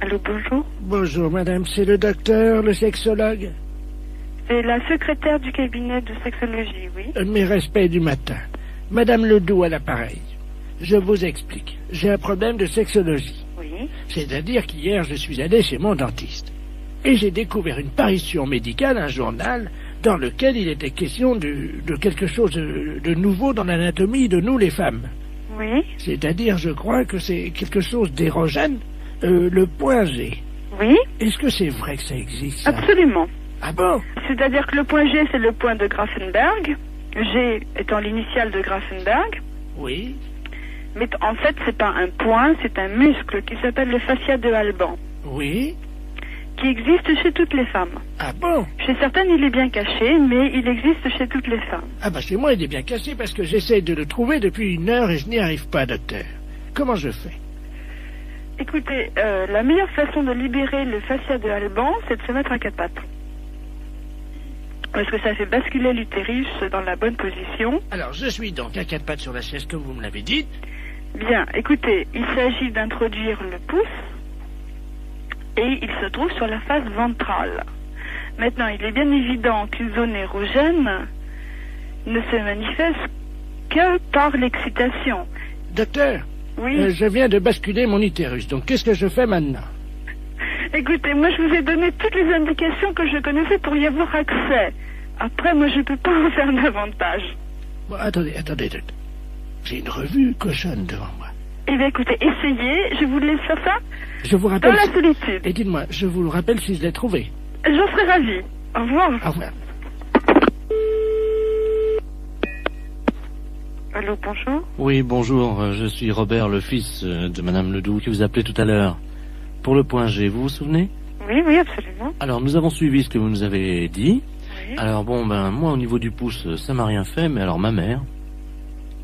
Allô, bonjour. Bonjour madame, c'est le docteur, le sexologue. C'est la secrétaire du cabinet de sexologie, oui. Mes respects du matin. Madame Ledoux à l'appareil. Je vous explique. J'ai un problème de sexologie. Oui. C'est-à-dire qu'hier je suis allé chez mon dentiste. Et j'ai découvert une parution médicale, un journal, dans lequel il était question de quelque chose de nouveau dans l'anatomie de nous les femmes. Oui. C'est-à-dire, je crois que c'est quelque chose d'érogène, le point G. Oui. Est-ce que c'est vrai que ça existe, ça? Absolument. Ah bon? C'est-à-dire que le point G, c'est le point de Grafenberg. G étant l'initiale de Grafenberg. Oui. Mais en fait, c'est pas un point, c'est un muscle qui s'appelle le fascia de Alban. Oui. Qui existe chez toutes les femmes. Ah bon? Chez certaines, il est bien caché, mais il existe chez toutes les femmes. Ah bah chez moi, il est bien caché parce que j'essaie de le trouver depuis 1 heure et je n'y arrive pas, docteur. Comment je fais? Écoutez, la meilleure façon de libérer le fascia de Alban, c'est de se mettre à 4 pattes. Parce que ça fait basculer l'utérus dans la bonne position. Alors, je suis donc à 4 pattes sur la chaise comme vous me l'avez dit. Bien, écoutez, il s'agit d'introduire le pouce et il se trouve sur la face ventrale. Maintenant, il est bien évident qu'une zone érogène ne se manifeste que par l'excitation. Docteur, oui. Je viens de basculer mon utérus, donc qu'est-ce que je fais maintenant? Écoutez, moi je vous ai donné toutes les indications que je connaissais pour y avoir accès. Après, moi je peux pas en faire davantage. Bon, attendez, docteur. J'ai une revue cochonne devant moi. Eh bien écoutez, essayez, je vous laisse faire ça Je vous rappelle... dans la solitude. Et dites-moi, je vous le rappelle si je l'ai trouvé. J'en serais ravie. Au revoir. Au revoir. Allô, bonjour. Oui, bonjour, je suis Robert, le fils de Madame Ledoux, qui vous appelait tout à l'heure. Pour le point G, vous vous souvenez? Oui, oui, absolument. Alors, nous avons suivi ce que vous nous avez dit. Oui. Alors, bon, moi, au niveau du pouce, ça m'a rien fait, mais alors ma mère...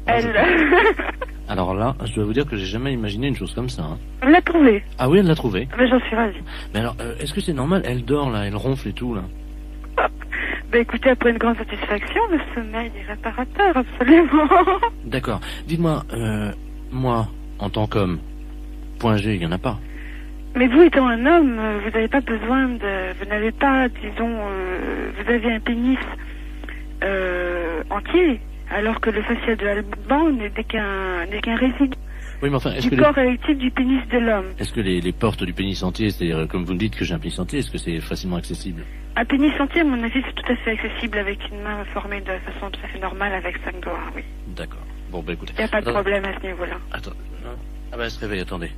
Elle... Alors là, je dois vous dire que j'ai jamais imaginé une chose comme ça. Hein. Elle l'a trouvée. Ah oui, elle l'a trouvé. Mais j'en suis ravie. Mais alors, est-ce que c'est normal? Elle dort, là, elle ronfle et tout, là. Ben écoutez, après une grande satisfaction, le sommeil est réparateur, absolument. D'accord. Dites-moi, moi, en tant qu'homme, point G, il n'y en a pas. Mais vous étant un homme, vous n'avez pas besoin de... Vous n'avez pas, disons... vous avez un pénis entier, alors que le fascia de Alban n'est qu'un résidu. Oui, mais enfin, est-ce que du corps érectile du pénis de l'homme. Est-ce que les portes du pénis entier, c'est-à-dire, comme vous me dites que j'ai un pénis entier, est-ce que c'est facilement accessible? Un pénis entier, à mon avis, c'est tout à fait accessible avec une main formée de façon tout à fait normale avec 5 doigts, oui. D'accord. Bon, bah écoutez. Il n'y a pas de problème à ce niveau-là. Attends, non. Ah bah elle se réveille, attendez.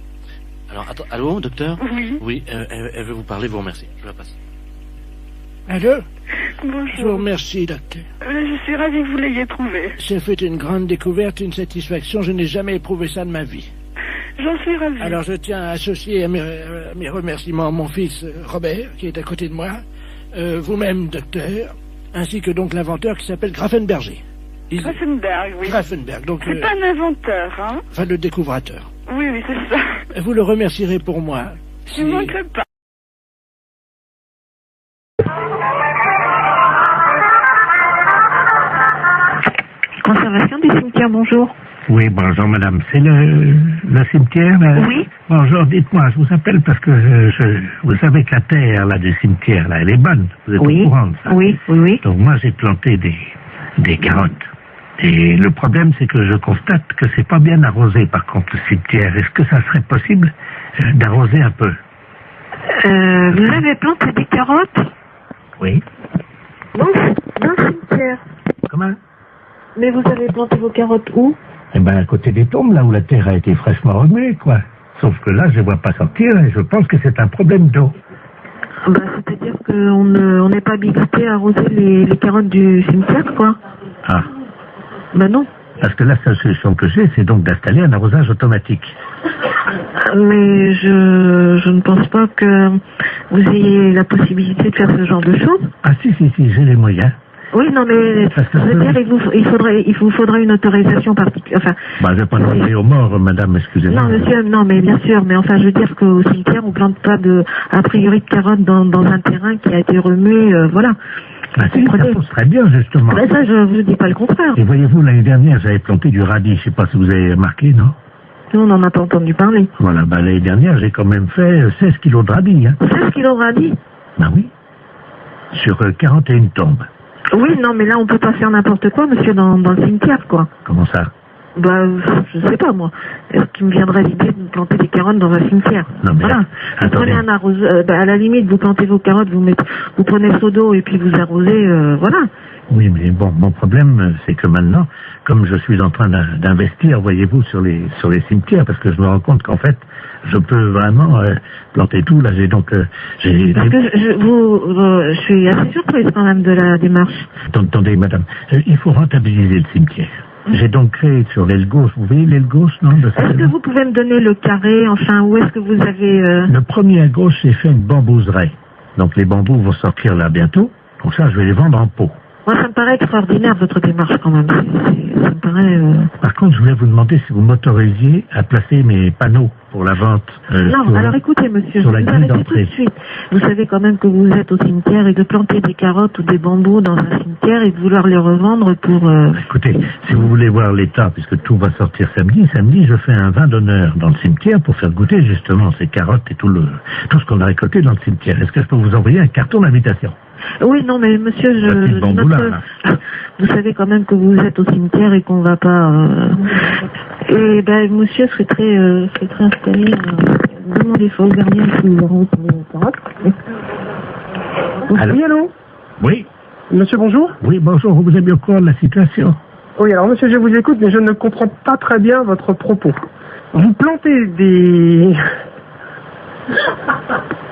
Alors, attends, allô, docteur? Oui. Oui, elle veut vous parler, vous remercie. Je la passe. Allô? Bonjour. Je vous remercie, docteur. Je suis ravie que vous l'ayez trouvé. J'ai fait une grande découverte, une satisfaction. Je n'ai jamais éprouvé ça de ma vie. J'en suis ravie. Alors je tiens à associer à mes remerciements mon fils Robert, qui est à côté de moi, vous-même, docteur, ainsi que donc l'inventeur qui s'appelle Grafenberger. Grafenberg, oui. Grafenberg, donc... C'est pas un inventeur, hein? Enfin, le découvrateur. Oui, oui, c'est ça. Vous le remercierez pour moi. Je ne manquerai pas. Conservation du cimetière, bonjour. Oui, bonjour madame. C'est le cimetière là? Oui. Bonjour, dites-moi, je vous appelle parce que vous savez que la terre là du cimetière là, elle est bonne. Vous êtes Oui. au courant de ça? Oui, oui, oui. Donc moi j'ai planté des carottes. Et le problème c'est que je constate que c'est pas bien arrosé par contre le cimetière. Est-ce que ça serait possible d'arroser un peu? Vous avez planté des carottes? Oui. Dans le cimetière. Comment? Mais vous avez planté vos carottes où? Eh ben, à côté des tombes, là où la terre a été fraîchement remuée, quoi. Sauf que là, je ne vois pas sortir et je pense que c'est un problème d'eau. Bah, c'est-à-dire qu'on n'est pas habilité à arroser les carottes du cimetière, quoi. Ah. Bah non. Parce que la seule solution que j'ai, c'est donc d'installer un arrosage automatique. Mais je ne pense pas que vous ayez la possibilité de faire ce genre de choses. Ah si, j'ai les moyens. Oui, non, mais je veux dire, il vous faudrait une autorisation particulière. Enfin, bah, je vais pas demander aux morts, madame, excusez-moi. Non, monsieur, non, mais bien sûr, mais enfin, je veux dire qu'au cimetière, on plante pas a priori de carottes dans un terrain qui a été remué, voilà. Ah si, ça pousse très bien, justement. Ben ça, je vous dis pas le contraire. Et voyez-vous, l'année dernière, j'avais planté du radis, je sais pas si vous avez remarqué, non? Nous, on n'en a pas entendu parler. Voilà, l'année dernière, j'ai quand même fait 16 kilos de radis. 16 kilos de radis? Ben oui. Sur 41 tombes. Oui, non, mais là, on peut pas faire n'importe quoi, monsieur, dans le cimetière, quoi. Comment ça? Je sais pas, moi. Est-ce qu'il me viendrait l'idée de planter des carottes dans un cimetière? Non, mais voilà. Vous prenez un arroseur, à la limite, vous plantez vos carottes, vous prenez le seau d'eau et puis vous arrosez, voilà. Oui, mais bon, mon problème, c'est que maintenant, comme je suis en train d'investir, voyez-vous, sur les cimetières, parce que je me rends compte qu'en fait, je peux vraiment planter tout. Là, j'ai donc... Parce que je suis assez surprise quand même de la démarche. Attendez, madame, il faut rentabiliser le cimetière. J'ai donc créé sur l'aile gauche, vous voyez l'aile gauche, non? Est-ce que vous pouvez me donner le carré, enfin, où est-ce que vous avez... Le premier à gauche, j'ai fait une bambouserie. Donc les bambous vont sortir là bientôt. Donc ça, je vais les vendre en pot. Moi, ça me paraît extraordinaire, votre démarche, quand même. Ça me paraît... Par contre, je voulais vous demander si vous m'autorisiez à placer mes panneaux pour la vente. Non, alors écoutez, monsieur, je vous arrête tout de suite. Vous savez quand même que vous êtes au cimetière et de planter des carottes ou des bambous dans un cimetière et de vouloir les revendre pour... Écoutez, si vous voulez voir l'état, puisque tout va sortir samedi, je fais un vin d'honneur dans le cimetière pour faire goûter justement ces carottes et tout ce qu'on a récolté dans le cimetière. Est-ce que je peux vous envoyer un carton d'invitation? Oui, non, mais monsieur, vous savez quand même que vous êtes au cimetière et qu'on va pas... Et monsieur serait très installé. Demandez ça au gardien qui nous rend les carottes. Oui, allô? Oui. Monsieur, bonjour? Oui, bonjour, vous êtes bien au courant de la situation? Oui, alors monsieur, je vous écoute, mais je ne comprends pas très bien votre propos. Vous plantez des...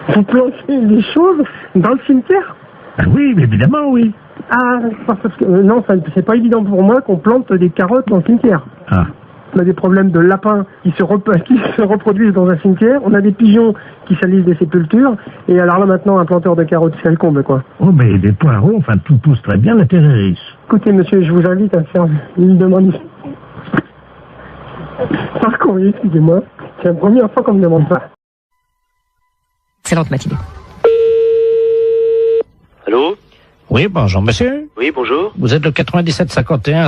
Vous plantez des choses dans le cimetière? Ah oui, évidemment, oui. Ah, parce que non, c'est pas évident pour moi qu'on plante des carottes dans le cimetière. Ah. On a des problèmes de lapins qui se reproduisent dans un cimetière. On a des pigeons qui salissent des sépultures. Et alors là, maintenant, un planteur de carottes, c'est le comble, quoi. Oh, mais des poireaux, enfin, tout pousse très bien, la terre est riche. Écoutez, monsieur, je vous invite à faire une demande. Par courrier, excusez-moi. C'est la première fois qu'on me demande ça. Excellente matinée. Allô? Oui, bonjour, monsieur. Oui, bonjour. Vous êtes le 9751.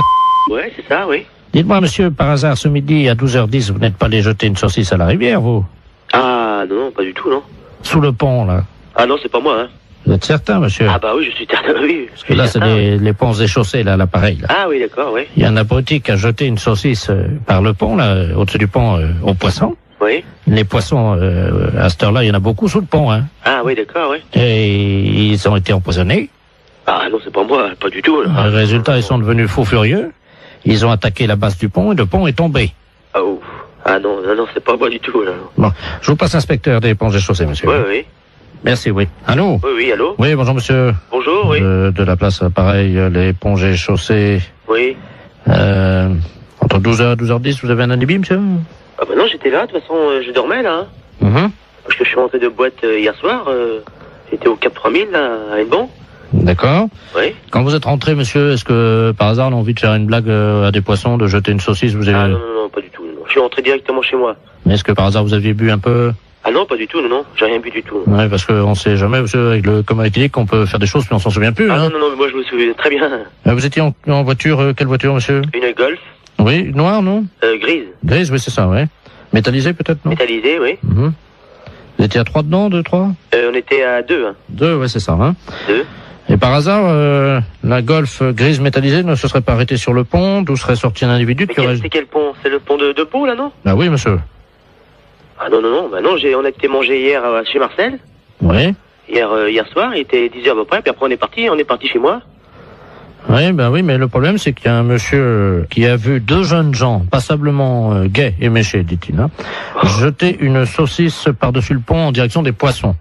Ouais, c'est ça, oui. Dites-moi, monsieur, par hasard, ce midi, à 12h10, vous n'êtes pas allé jeter une saucisse à la rivière, vous? Ah, non, pas du tout, non. Sous le pont, là. Ah non, c'est pas moi, hein. Vous êtes certain, monsieur? Ah bah oui, je suis certain, oui. Parce que là, c'est les ponts et chaussées, là, l'appareil, là. Ah oui, d'accord, oui. Il y a un abruti qui a jeté une saucisse par le pont, là, au-dessus du pont, aux poissons. Oui. Les poissons, à cette heure-là, il y en a beaucoup sous le pont, hein. Ah oui, d'accord, oui. Et ils ont été empoisonnés. Ah non, c'est pas moi, pas du tout, là. Résultat, ils sont devenus fous furieux. Ils ont attaqué la base du pont et le pont est tombé. Oh. Ah non, c'est pas moi du tout, là. Bon, je vous passe l'inspecteur des ponts et chaussées, monsieur. Oui, oui. Merci, oui. Allô? Oui, allô? Oui, bonjour, monsieur. Bonjour, oui. De la place, pareil, les ponts et chaussées. Oui. Entre 12h et 12h10, vous avez un alibi, monsieur? Ah bah non, j'étais là, de toute façon, je dormais, là. Parce que je suis rentré de boîte hier soir, j'étais au Cap 3000, là, à Hennebon. D'accord. Oui. Quand vous êtes rentré, monsieur, est-ce que, par hasard, on a envie de faire une blague à des poissons, de jeter une saucisse, vous avez... Ah non, pas du tout, non. Je suis rentré directement chez moi. Mais est-ce que, par hasard, vous aviez bu un peu? Ah non, pas du tout, non, j'ai rien bu du tout. Ouais, parce qu'on sait jamais, monsieur, avec le coma éthylique, qu'on peut faire des choses, mais on s'en souvient plus, Ah hein. non, mais moi je me souviens très bien. Vous étiez en voiture, quelle voiture, monsieur? Une Golf. Oui, noire, non? Grise. Grise, oui, c'est ça, ouais. Métallisée, peut-être, non? Métallisée, oui. Vous étiez à 3 dedans, 2, 3? On était à 2, hein. 2, ouais, c'est ça, hein. 2. Et par hasard, la Golf grise métallisée ne se serait pas arrêtée sur le pont, d'où serait sorti un individu qui aurait... C'est quel pont? C'est le pont de Pau, là, non? Bah oui, monsieur. Ah non, on a été manger hier chez Marcel. Oui. Hier soir, il était 10h à peu près, puis après on est parti chez moi. Oui, ben oui, mais le problème, c'est qu'il y a un monsieur qui a vu 2 jeunes gens, passablement gais et méchés, dit-il, hein, jeter une saucisse par-dessus le pont en direction des poissons.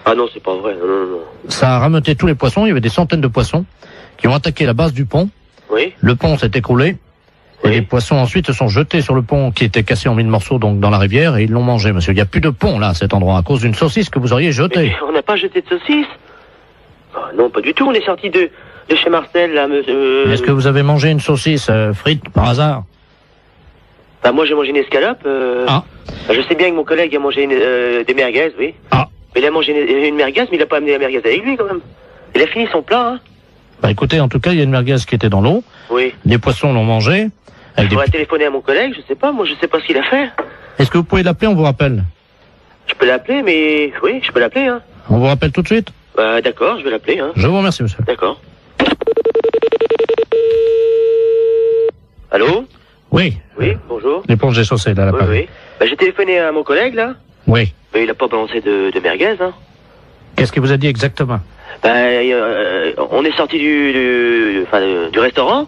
Ah non, c'est pas vrai, non. Ça a rameuté tous les poissons, il y avait des centaines de poissons qui ont attaqué la base du pont. Oui. Le pont s'est écroulé. Et les poissons ensuite se sont jetés sur le pont qui était cassé en 1000 morceaux donc dans la rivière et ils l'ont mangé, monsieur. Il n'y a plus de pont là à cet endroit à cause d'une saucisse que vous auriez jetée. Mais on n'a pas jeté de saucisse. Oh, non, pas du tout. On est sorti de chez Marcel là, monsieur. Est-ce que vous avez mangé une saucisse frite par hasard? Bah moi j'ai mangé une escalope. Ah. Je sais bien que mon collègue a mangé des merguez, oui. Ah. Mais il a mangé une merguez, mais il n'a pas amené la merguez avec lui quand même. Il a fini son plat, hein. Bah écoutez, en tout cas, il y a une merguez qui était dans l'eau. Oui. Les poissons l'ont mangé. Avec Il faudrait téléphoner à mon collègue, je sais pas ce qu'il a fait. Est-ce que vous pouvez l'appeler, on vous rappelle? Je peux l'appeler, mais... Oui, je peux l'appeler, hein. On vous rappelle tout de suite? Bah, d'accord, je vais l'appeler, hein. Je vous remercie, monsieur. D'accord. Allô? Oui. Oui, bonjour. L'éponge des chaussées, là, Oui, l'appareil. oui. Bah, j'ai téléphoné à mon collègue, là. Oui. Mais il a pas balancé de merguez, hein. Qu'est-ce qu'il vous a dit exactement? Bah, on est sorti du restaurant.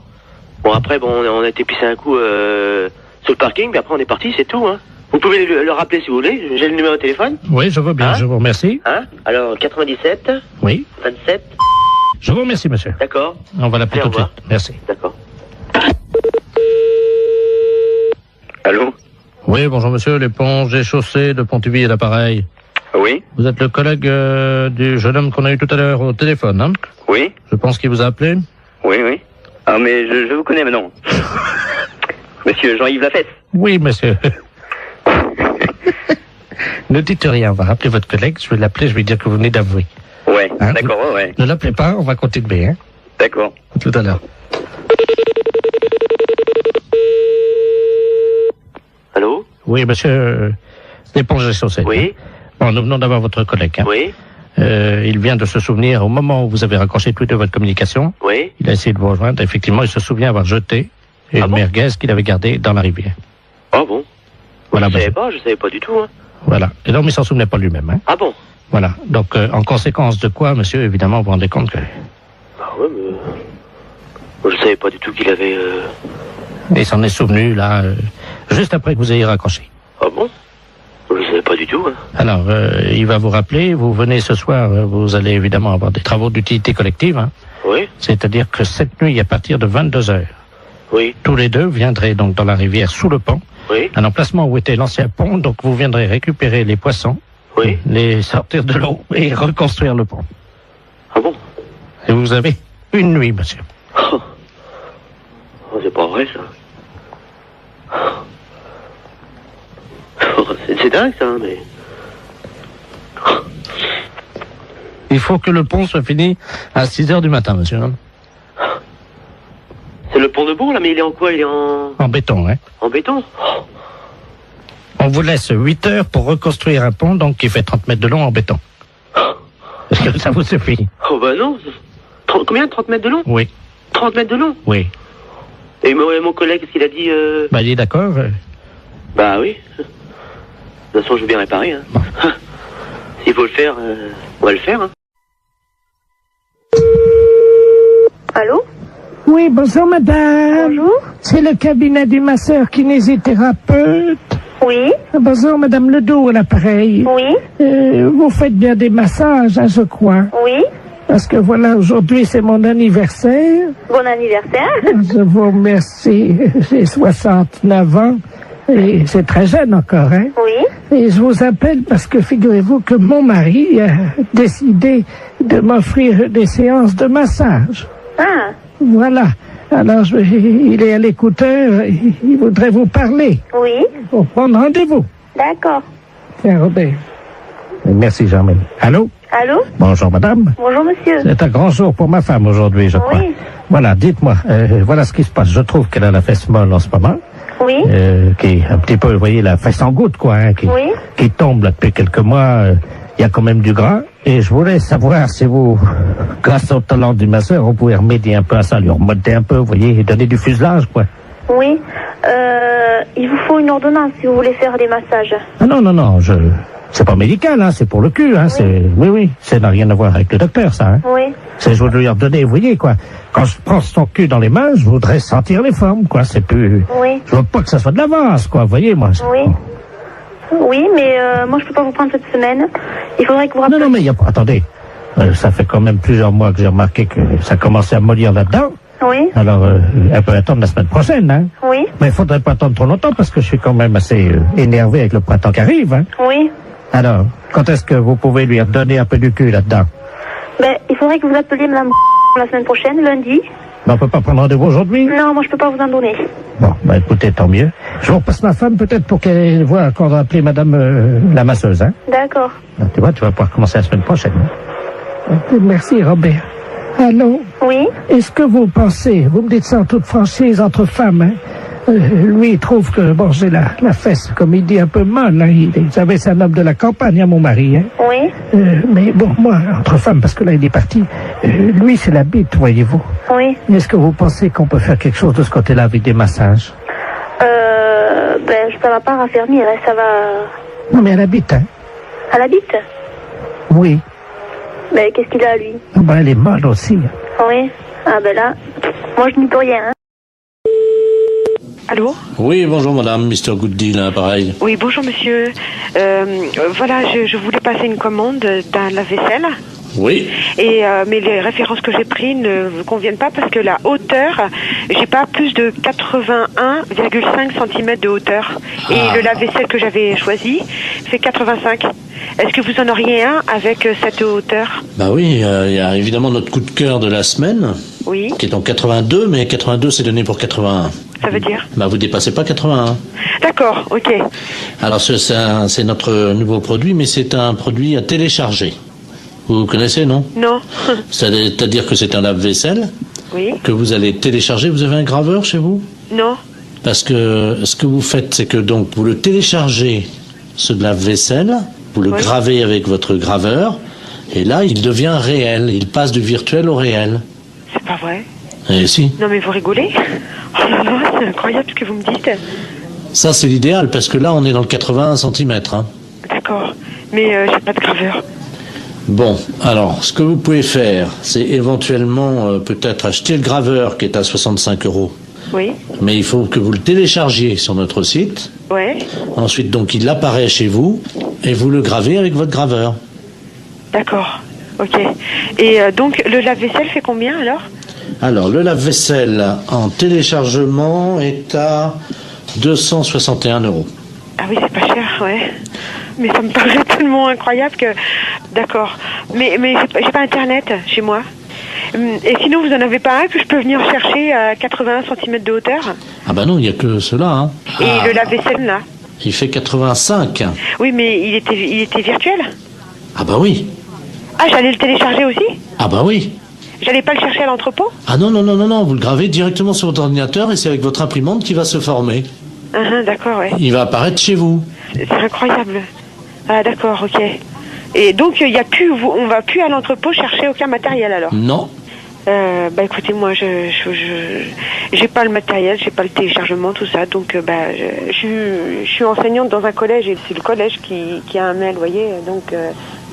Bon, après, on a été pisser un coup sur le parking, puis après on est parti, c'est tout, hein. Vous pouvez le rappeler si vous voulez, j'ai le numéro de téléphone. Oui, je veux bien, hein? Je vous remercie. Hein? Alors, 97. Oui. 27. Je vous remercie, monsieur. D'accord. On va l'appeler tout de suite. Merci. D'accord. Allô? Oui, bonjour monsieur, l'éponge des chaussées de Pontivy et l'appareil. Oui. Vous êtes le collègue du jeune homme qu'on a eu tout à l'heure au téléphone, hein? Oui. Je pense qu'il vous a appelé. Oui, oui. Ah, mais je vous connais maintenant. Monsieur Jean-Yves Lafesse. Oui, monsieur. Ne dites rien, on va rappeler votre collègue, je vais l'appeler, je vais dire que vous venez d'avouer. Ouais, hein? D'accord, ouais. Ne l'appelez pas, on va continuer, hein? D'accord. À tout à l'heure. Allô? Oui, monsieur, l'éponge des chaussées. Oui. Hein? Bon, nous venons d'avoir votre collègue, hein? Oui. Il vient de se souvenir, au moment où vous avez raccroché tous les deux votre communication, oui. Il a essayé de vous rejoindre, effectivement, il se souvient avoir jeté une merguez qu'il avait gardée dans la rivière. Ah bon? Voilà, je savais pas du tout, hein. Voilà. Et donc, il s'en souvenait pas lui-même, hein. Ah bon? Voilà. Donc, en conséquence de quoi, monsieur, évidemment, vous vous rendez compte que... Ah ouais, mais... Moi, je savais pas du tout qu'il avait... Il s'en est souvenu, là, juste après que vous ayez raccroché. Ah bon? Je savais pas du tout, hein. Alors, il va vous rappeler, vous venez ce soir, vous allez évidemment avoir des travaux d'utilité collective, hein. Oui. C'est-à-dire que cette nuit, à partir de 22h, oui. Tous les deux viendraient donc dans la rivière sous le pont, oui. Un emplacement où était l'ancien pont, donc vous viendrez récupérer les poissons, oui. Les sortir de l'eau et reconstruire le pont. Ah bon? Et vous avez une nuit, monsieur. Oh, c'est pas vrai, ça. C'est dingue, ça, mais... Il faut que le pont soit fini à 6h du matin, monsieur. C'est le pont de Bourg, là, mais il est en quoi? Il est en béton, hein. En béton? On vous laisse 8 heures pour reconstruire un pont, donc qui fait 30 mètres de long en béton. Est-ce que ça vous suffit? Oh, bah non. Combien? 30 mètres de long? Oui. 30 mètres de long? Oui. Et mon collègue, qu'est-ce qu'il a dit? Bah, il est d'accord. Bah oui. De toute façon, je veux bien réparer, hein. Bon. S'il faut le faire, on va le faire, hein. Allô? Oui, bonjour madame. Bonjour. C'est le cabinet du masseur kinésithérapeute. Oui. Bonjour madame Ledoux à l'appareil. Oui. Vous faites bien des massages, hein, je crois. Oui. Parce que voilà, aujourd'hui c'est mon anniversaire. Bon anniversaire. Je vous remercie. J'ai 69 ans. Et c'est très jeune encore, hein? Oui. Et je vous appelle parce que figurez-vous que mon mari a décidé de m'offrir des séances de massage. Ah. Voilà. Alors, il est à l'écouteur, il voudrait vous parler. Oui. Pour prendre rendez-vous. D'accord. Tiens, Robert. Merci, Jean-Marie. Allô? Allô? Bonjour, madame. Bonjour, monsieur. C'est un grand jour pour ma femme aujourd'hui, je crois. Oui. Voilà, dites-moi, voilà ce qui se passe. Je trouve qu'elle a la fesse molle en ce moment. Oui. Qui est un petit peu, vous voyez, la fesse en goutte, quoi, hein, qui tombe là depuis quelques mois. Il y a quand même du gras. Et je voulais savoir si vous, grâce au talent du masseur, on pouvait remédier un peu à ça, lui remonter un peu, vous voyez, et donner du fuselage, quoi. Oui. Il vous faut une ordonnance si vous voulez faire des massages. Ah non, non, non, c'est pas médical, hein, c'est pour le cul, hein, oui. Oui, ça n'a rien à voir avec le docteur, ça, hein. Oui. C'est, je voudrais lui redonner, vous voyez, quoi. Quand je prends son cul dans les mains, je voudrais sentir les formes, quoi, c'est plus... Oui. Je veux pas que ça soit de l'avance, quoi, vous voyez, moi. Oui. Oui, mais moi je peux pas vous prendre cette semaine. Il faudrait que vous rappeliez... Non, mais il y a pas... Attendez, ça fait quand même plusieurs mois que j'ai remarqué que ça commençait à mollir là-dedans. Oui. Alors, elle peut attendre la semaine prochaine, hein. Oui. Mais il faudrait pas attendre trop longtemps parce que je suis quand même assez énervé avec le printemps qui arrive, hein. Oui. Alors, quand est-ce que vous pouvez lui redonner un peu du cul là-dedans? Ben, il faudrait que vous appeliez madame la semaine prochaine, lundi. Mais on peut pas prendre rendez-vous aujourd'hui? Non, moi je peux pas vous en donner. Bon, ben écoutez, tant mieux. Je vous repasse ma femme peut-être pour qu'elle voit quand on va appeler madame la masseuse, hein. D'accord. Tu vois, tu vas pouvoir commencer la semaine prochaine. Merci, Robert. Allô? Oui? Est-ce que vous pensez, vous me dites ça en toute franchise entre femmes, hein, Lui, il trouve que bon, j'ai la fesse, comme il dit, un peu molle. Hein. Il savait, c'est un homme de la campagne, hein, mon mari. Hein. Oui. Mais bon, moi, entre femmes, parce que là, il est parti, lui, c'est la bite, voyez-vous. Oui. Est-ce que vous pensez qu'on peut faire quelque chose de ce côté-là avec des massages? Ça va pas raffermir, hein, ça va... Non, mais elle habite, hein. Elle habite? Oui. Mais qu'est-ce qu'il a, lui? Ben, elle est molle aussi. Oui. Ah ben là, moi je n'y peux rien, hein. Allô? Oui, bonjour madame, Mr. Good Deal, hein, pareil. Oui, bonjour monsieur. Voilà, je voulais passer une commande d'un lave-vaisselle. Oui. Et mais les références que j'ai prises ne vous conviennent pas parce que la hauteur, j'ai pas plus de 81,5 cm de hauteur. Et le lave-vaisselle que j'avais choisi fait 85. Est-ce que vous en auriez un avec cette hauteur? Bah oui, il y a évidemment notre coup de cœur de la semaine. Oui. Qui est en 82, mais 82 c'est donné pour 81. Ça veut dire? Bah vous dépassez pas 81. D'accord, ok. Alors c'est notre nouveau produit, mais c'est un produit à télécharger. Vous connaissez, non? Non. C'est-à-dire que c'est un lave-vaisselle. Oui. Que vous allez télécharger. Vous avez un graveur chez vous? Non. Parce que ce que vous faites, c'est que donc vous le téléchargez, ce lave-vaisselle, vous le gravez avec votre graveur, et là il devient réel. Il passe du virtuel au réel. C'est pas vrai? Eh si. Non mais vous rigolez? Oh là là, c'est incroyable ce que vous me dites. Ça c'est l'idéal, parce que là on est dans le 81 cm. Hein. D'accord. Mais j'ai pas de graveur. Bon, alors, ce que vous pouvez faire, c'est éventuellement peut-être acheter le graveur qui est à 65 €. Oui. Mais il faut que vous le téléchargiez sur notre site. Ouais. Ensuite, donc, il apparaît chez vous et vous le gravez avec votre graveur. D'accord. Ok. Et donc, le lave-vaisselle fait combien alors? Alors, le lave-vaisselle en téléchargement est à 261 €. Ah oui, c'est pas cher, ouais. Mais ça me paraît tellement incroyable que... D'accord. Mais j'ai pas Internet chez moi. Et sinon, vous en avez pas un que je peux venir chercher à 81 cm de hauteur? Ah bah non, il n'y a que cela. Hein. Et le lave-vaisselle, là? Il fait 85. Oui, mais il était virtuel? Ah bah oui. Ah, j'allais le télécharger aussi? Ah bah oui. J'allais pas le chercher à l'entrepôt? Ah non, vous le gravez directement sur votre ordinateur et c'est avec votre imprimante qui va se former. D'accord, ouais. Il va apparaître chez vous. C'est incroyable. Ah d'accord, ok. Et donc on va plus à l'entrepôt chercher aucun matériel alors? Non. Bah écoutez, moi j'ai pas le matériel, j'ai pas le téléchargement, tout ça, donc je suis enseignante dans un collège et c'est le collège qui a un mail, vous voyez, donc...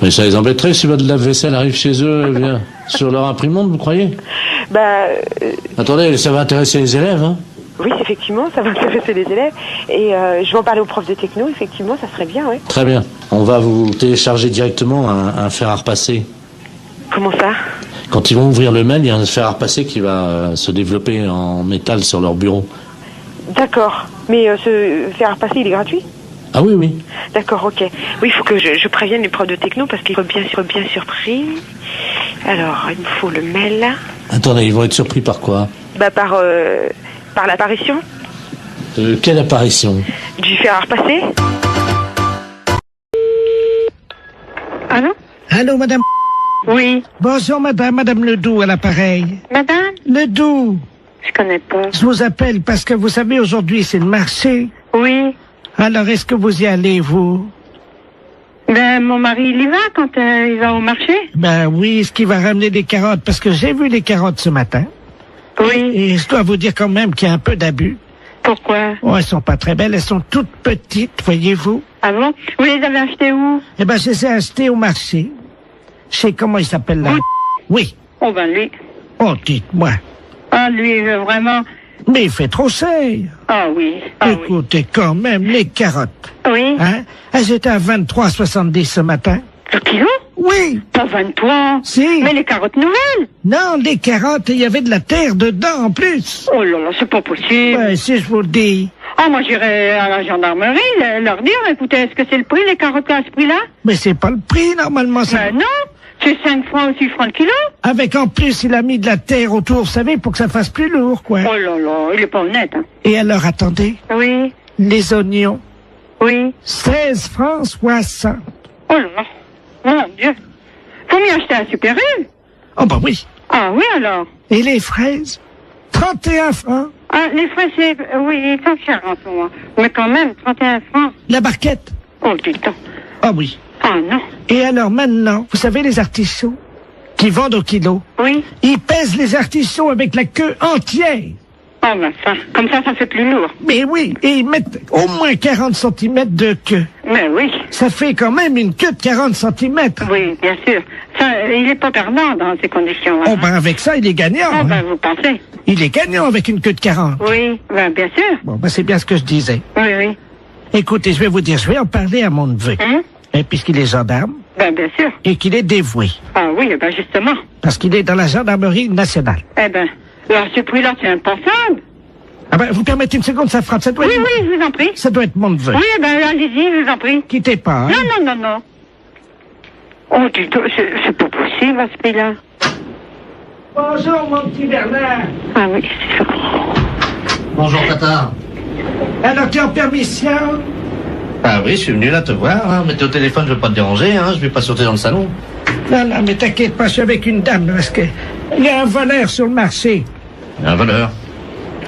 Mais ça les embêterait si votre lave-vaisselle arrive chez eux et vient sur leur imprimante, vous croyez? Attendez, ça va intéresser les élèves, hein? Oui, effectivement, ça va intéresser les élèves. Et je vais en parler aux profs de techno, effectivement, ça serait bien, oui. Très bien. On va vous télécharger directement un fer à repasser. Comment ça? Quand ils vont ouvrir le mail, il y a un fer à repasser qui va se développer en métal sur leur bureau. D'accord. Mais ce fer à repasser, il est gratuit? Ah oui, oui. D'accord, ok. Oui, il faut que je prévienne les profs de techno parce qu'ils seront bien surpris. Alors, il me faut le mail. Attendez, ils vont être surpris par quoi? Par l'apparition. Quelle apparition? Du fer à repasser. Allô? Allô, madame? Oui. Bonjour, madame Ledoux à l'appareil. Madame? Ledoux. Je connais pas. Je vous appelle parce que vous savez, aujourd'hui, c'est le marché. Oui. Alors, est-ce que vous y allez, vous? Ben, mon mari, il y va quand il va au marché. Ben oui, est-ce qu'il va ramener des carottes? Parce que j'ai vu les carottes ce matin. Oui. Et je dois vous dire quand même qu'il y a un peu d'abus. Pourquoi? Oh, elles sont pas très belles, elles sont toutes petites, voyez-vous. Ah bon? Vous les avez achetées où? Eh ben, je les ai achetées au marché. Je sais comment il s'appelle là. Oui. Oh ben lui. Oh, dites-moi. Ah, lui, vraiment... Mais il fait trop cher. Ah oui. Ah, écoutez, quand même, les carottes. Oui. Hein? Elles étaient à 23,70 ce matin. Le kilo? Oui. Pas 23. Si. Mais les carottes nouvelles? Non, les carottes, il y avait de la terre dedans en plus. Oh là là, c'est pas possible. Ouais, si je vous le dis. Ah, moi j'irai à la gendarmerie leur dire, écoutez, est-ce que c'est le prix, les carottes à ce prix-là? Mais c'est pas le prix, normalement, ça. Ben non. C'est 5 francs ou 6 francs le kilo. Avec en plus, il a mis de la terre autour, vous savez, pour que ça fasse plus lourd, quoi. Oh là là, il est pas honnête, hein. Et alors, attendez. Oui. Les oignons. Oui. 16 francs 60. Oh là là. Mon Dieu. Faut m'y acheter un Super U. Oh bah oui. Ah oui, alors. Et les fraises? 31 francs. Ah, les frais, c'est... Oui, ils sont chers en ce moment. Mais quand même, 31 francs. La barquette. Oh, dis donc. Ah oui. Ah non. Et alors maintenant, vous savez les artisans qui vendent au kilo? Oui. Ils pèsent les artisans avec la queue entière. Oh, ben ça, comme ça fait plus lourd. Mais oui, et ils mettent au moins 40 cm de queue. Mais oui. Ça fait quand même une queue de 40 cm. Oui, bien sûr. Ça, il n'est pas perdant dans ces conditions. Oh, ben avec ça, il est gagnant. Oh, ben vous pensez. Il est gagnant avec une queue de 40. Oui, ben bien sûr. Bon, ben c'est bien ce que je disais. Oui, oui. Écoutez, je vais vous dire, je vais en parler à mon neveu. Et puisqu'il est gendarme. Ben bien sûr. Et qu'il est dévoué. Ah oui, ben justement. Parce qu'il est dans la gendarmerie nationale. Eh ben, alors ce prix-là, c'est impensable. Ah ben, vous permettez une seconde, ça frappe, ça doit être... Oui, oui, je vous en prie. Ça doit être mon neveu. Oui, ben allez-y, je vous en prie. Quittez pas, hein. Non, non, non, non. Oh, dis donc, c'est pas possible à ce prix-là. Bonjour, mon petit Bernard. Ah oui, c'est ça. Bonjour, Tata. Alors, tu es en permission? Ah oui, je suis venu là te voir, hein. Mais t'es au téléphone, je veux pas te déranger, hein. Je vais pas sauter dans le salon. Non, non, mais t'inquiète pas, je suis avec une dame, parce que il y a un voleur sur le marché. Un voleur?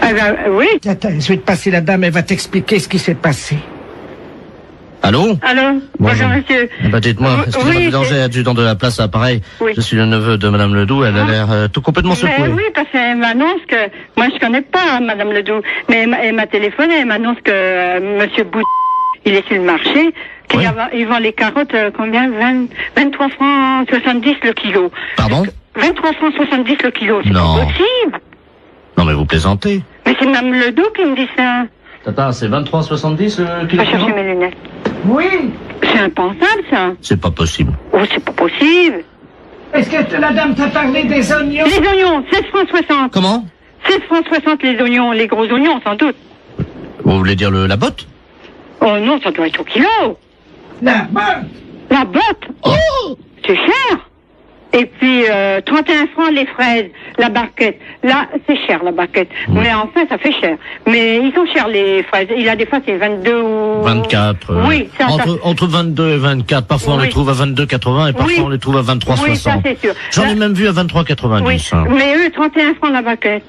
Ah ben, oui. Attends, je vais te passer la dame, elle va t'expliquer ce qui s'est passé. Allô? Allô? Bonjour, monsieur. Eh ben, dites-moi, excusez-moi de déranger, adjudant de la place à Pareil. Oui. Je suis le neveu de Madame Ledoux, elle a l'air tout complètement secouée. Oui, parce qu'elle m'annonce que... Moi, je connais pas Madame Ledoux, mais elle m'a téléphoné, elle m'annonce que Monsieur Bout, il est sur le marché, qu'il vend les carottes, combien? 23 francs 70 le kilo. Pardon? 23 francs 70 le kilo, c'est Non. pas possible. Non, mais vous plaisantez. Mais c'est Madame Ledoux qui me dit ça. Tata, c'est 23,70 Je vais chercher mes lunettes. Oui. C'est impensable, ça. C'est pas possible. Oh, c'est pas possible. Est-ce que la dame t'a parlé des oignons? Les oignons, 16 francs 60. Comment? 16 francs 60 les oignons, les gros oignons, sans doute. Vous voulez dire la botte? Oh non, ça doit être au kilo. La botte? La botte? Oh, c'est cher. Et puis, 31 francs les fraises, la barquette. Là, c'est cher, la barquette. Mais enfin, ça fait cher. Mais ils sont chers, les fraises. Il y a des fois, c'est 22 ou... 24. Oui, ça, entre 22 et 24. Parfois, on les trouve à 22,80 et parfois, on les trouve à 23,60. Oui, ça, c'est sûr. J'en ai même vu à 23,90. Oui, hein. mais eux, 31 francs la barquette.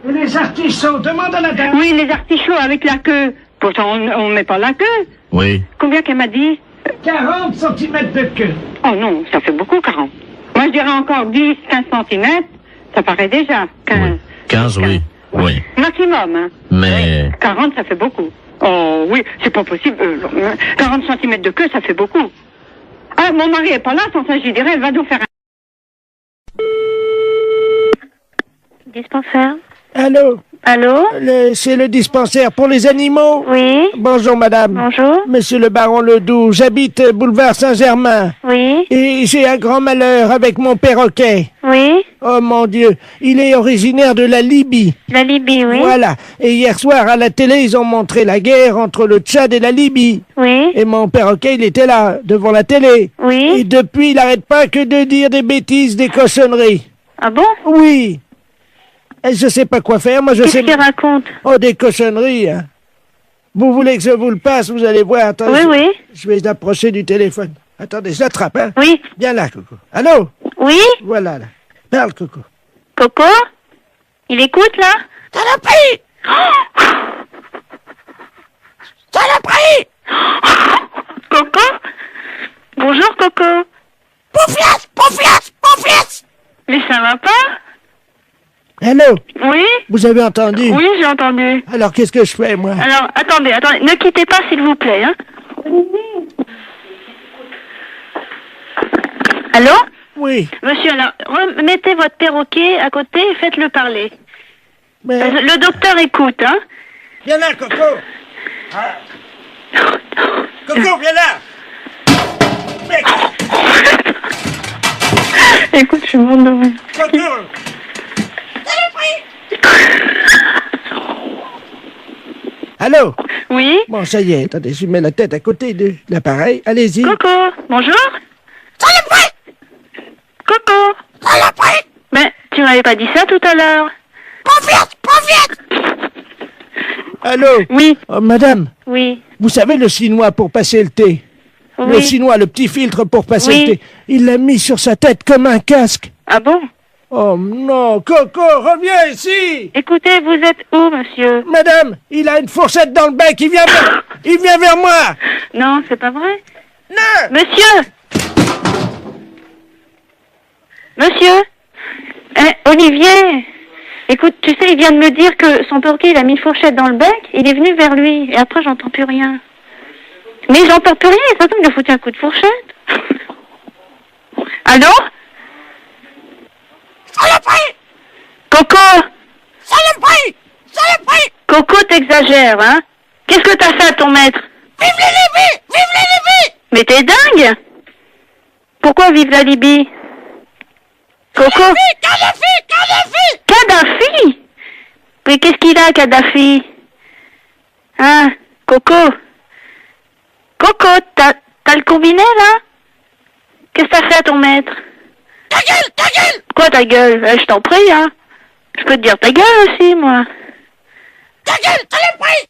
Et les artichauts, demande à la dame. Oui, les artichauts avec la queue. Pourtant, on ne met pas la queue. Oui. Combien qu'elle m'a dit? 40 cm de queue. Oh non, ça fait beaucoup, 40. Moi, je dirais encore 10, 15 cm. Ça paraît déjà. 15. Oui. 15, oui. Oui. Maximum, hein. Mais... 40, ça fait beaucoup. Oh oui, c'est pas possible. 40 cm de queue, ça fait beaucoup. Ah, mon mari est pas là, sans ça, je dirais, elle va nous faire un... Dispensaire. Allô? Allô? C'est le dispensaire pour les animaux? Oui. Bonjour, madame. Bonjour. Monsieur le baron Ledoux, j'habite boulevard Saint-Germain. Oui. Et j'ai un grand malheur avec mon perroquet. Oui. Oh mon Dieu, il est originaire de la Libye. La Libye, oui. Voilà. Et hier soir, à la télé, ils ont montré la guerre entre le Tchad et la Libye. Oui. Et mon perroquet, il était là, devant la télé. Oui. Et depuis, il n'arrête pas que de dire des bêtises, des cochonneries. Ah bon? Oui. Et je sais pas quoi faire, moi je sais... Qu'est-ce qu'il raconte? Oh, des cochonneries, hein. Vous voulez que je vous le passe, vous allez voir. Attendez, Oui, oui. Je vais l'approcher du téléphone. Attendez, je l'attrape, hein. Oui. Viens là, Coco. Allô? Oui. Voilà, là. Parle, Coco. Coco? Il écoute, là? T'en as pris! T'en as pris! Coco? Bonjour, Coco. Pouffias! Pouffias! Pouffias! Mais ça va pas? Allô? Oui? Vous avez entendu? Oui, j'ai entendu. Alors, qu'est-ce que je fais, moi? Alors, attendez, ne quittez pas, s'il vous plaît, hein. Allô? Oui. Monsieur, alors, remettez votre perroquet à côté et faites-le parler. Mais... Le docteur écoute, hein. Viens là, Coco. Ah. Coco, viens là. Mais... Écoute, je suis morte de rire. Coco. Allô? Oui? Bon, ça y est, attendez, je mets la tête à côté de l'appareil. Allez-y. Coco, bonjour? Coco! Mais, tu m'avais pas dit ça tout à l'heure. Allô? Oui. Oh, madame, Oui. vous savez le chinois pour passer le thé? Le Oui. chinois, le petit filtre pour passer Oui. le thé. Il l'a mis sur sa tête comme un casque. Ah bon? Oh non, Coco, reviens ici! Écoutez, vous êtes où, monsieur? Madame, il a une fourchette dans le bec, il vient vers moi! Non, c'est pas vrai. Non! Monsieur! Monsieur? Olivier! Écoute, tu sais, il vient de me dire que son perroquet, il a mis une fourchette dans le bec, il est venu vers lui, et après, j'entends plus rien. Mais j'entends plus rien, et surtout, il a foutu un coup de fourchette. Allô? Saloperie! Coco! Saloperie! Saloperie! Coco, t'exagères, hein? Qu'est-ce que t'as fait à ton maître? Vive la Libye! Vive la Libye! Mais t'es dingue! Pourquoi vive la Libye? Coco? Kadhafi! Kadhafi? Mais qu'est-ce qu'il a, Kadhafi? Hein? Coco? Coco, t'as le combiné, là? Qu'est-ce que t'as fait à ton maître? Ta gueule! Ta gueule! Quoi, ta gueule? Je t'en prie, hein? Je peux te dire ta gueule aussi, moi. Ta gueule! Saloperie!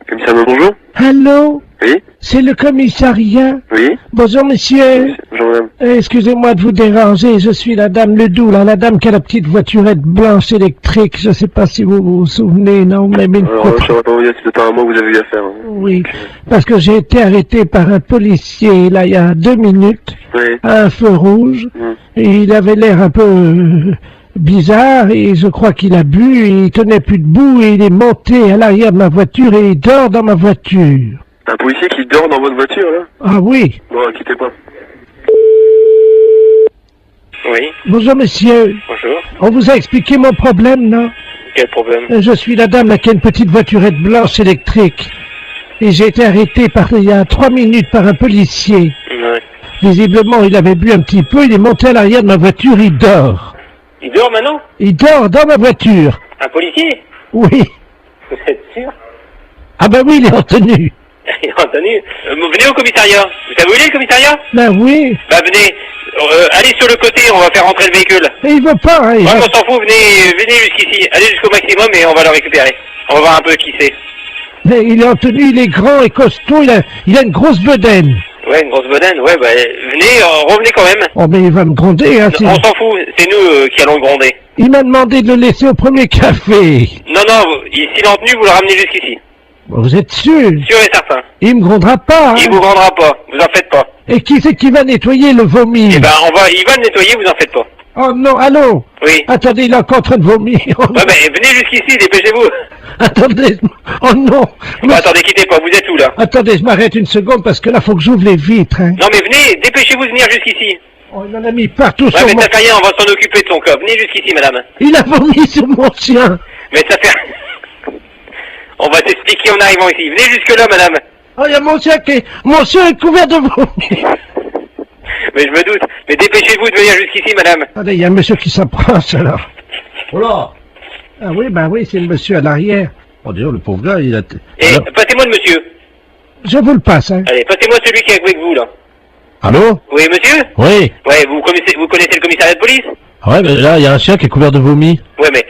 Commissariat, bonjour. Allô? Oui? C'est le commissariat? Oui? Bonjour, monsieur. Bonjour, madame. Excusez-moi de vous déranger, je suis la dame Ledoux, là, la dame qui a la petite voiturette blanche électrique. Je sais pas si vous vous souvenez, non? Mais Alors, je saurais pas vous dire si c'est un mois que vous avez eu affaire. Oui, parce que j'ai été arrêté par un policier, là, il y a 2 minutes, Oui. à un feu rouge, et il avait l'air un peu bizarre, et je crois qu'il a bu, et il tenait plus debout, et il est monté à l'arrière de ma voiture, et il dort dans ma voiture. Un policier qui dort dans votre voiture, là? Ah oui. Bon, quittez pas. Oui. Bonjour, monsieur. Bonjour. On vous a expliqué mon problème, non? Quel problème? Je suis la dame là qui a une petite voiturette blanche électrique. Et j'ai été arrêté il y a 3 minutes par un policier. Ouais. Visiblement, il avait bu un petit peu, il est monté à l'arrière de ma voiture, il dort. Il dort maintenant? Il dort dans ma voiture. Un policier? Oui. Vous êtes sûr? Ah ben oui, il est en tenue. Il a entendu. Venez au commissariat. Vous savez où il est, le commissariat? Ben oui. Bah, venez. Allez sur le côté, on va faire rentrer le véhicule. Et il veut pas, hein. On s'en fout, venez jusqu'ici. Allez jusqu'au maximum et on va le récupérer. On va voir un peu qui c'est. Mais il est en tenue, il est grand et costaud, il a une grosse bedaine. Ouais, une grosse bedaine, ouais, bah, venez, revenez quand même. Oh, mais il va me gronder, hein. On s'en fout, c'est nous qui allons le gronder. Il m'a demandé de le laisser au premier café. Non, s'il est en tenue, vous le ramenez jusqu'ici. Vous êtes sûr? Sûr et certain. Il me grondera pas, hein. Il vous grondera pas, vous en faites pas. Et qui c'est qui va nettoyer le vomi? Eh ben, il va le nettoyer, vous en faites pas. Oh non, allô? Oui. Attendez, il est encore en train de vomir. Oh, ouais, mais venez jusqu'ici, dépêchez-vous. Attendez, oh non. Bon, attendez, quittez pas, vous êtes où, là? Attendez, je m'arrête une seconde parce que là, faut que j'ouvre les vitres, hein. Non, mais venez, dépêchez-vous de venir jusqu'ici. Oh, il en a mis partout ouais, sur mais mon... ça fait rien, on va s'en occuper de son cas. Venez jusqu'ici, madame. Il a vomi sur mon chien. Mais ça fait... On va t'expliquer en arrivant ici. Venez jusque-là, madame. Oh, il y a mon chien Mon chien est couvert de vomi. Mais je me doute. Mais dépêchez-vous de venir jusqu'ici, madame. Attendez, il y a un monsieur qui s'approche, alors. Oh là. Ah oui, bah oui, c'est le monsieur à l'arrière. Oh, d'ailleurs, le pauvre gars, il a... Et passez-moi le monsieur. Je vous le passe, hein. Allez, passez-moi celui qui est avec vous, là. Allô? Oui, monsieur? Oui. Ouais, vous connaissez le commissariat de police? Ouais, mais là, il y a un chien qui est couvert de vomi. Ouais, mais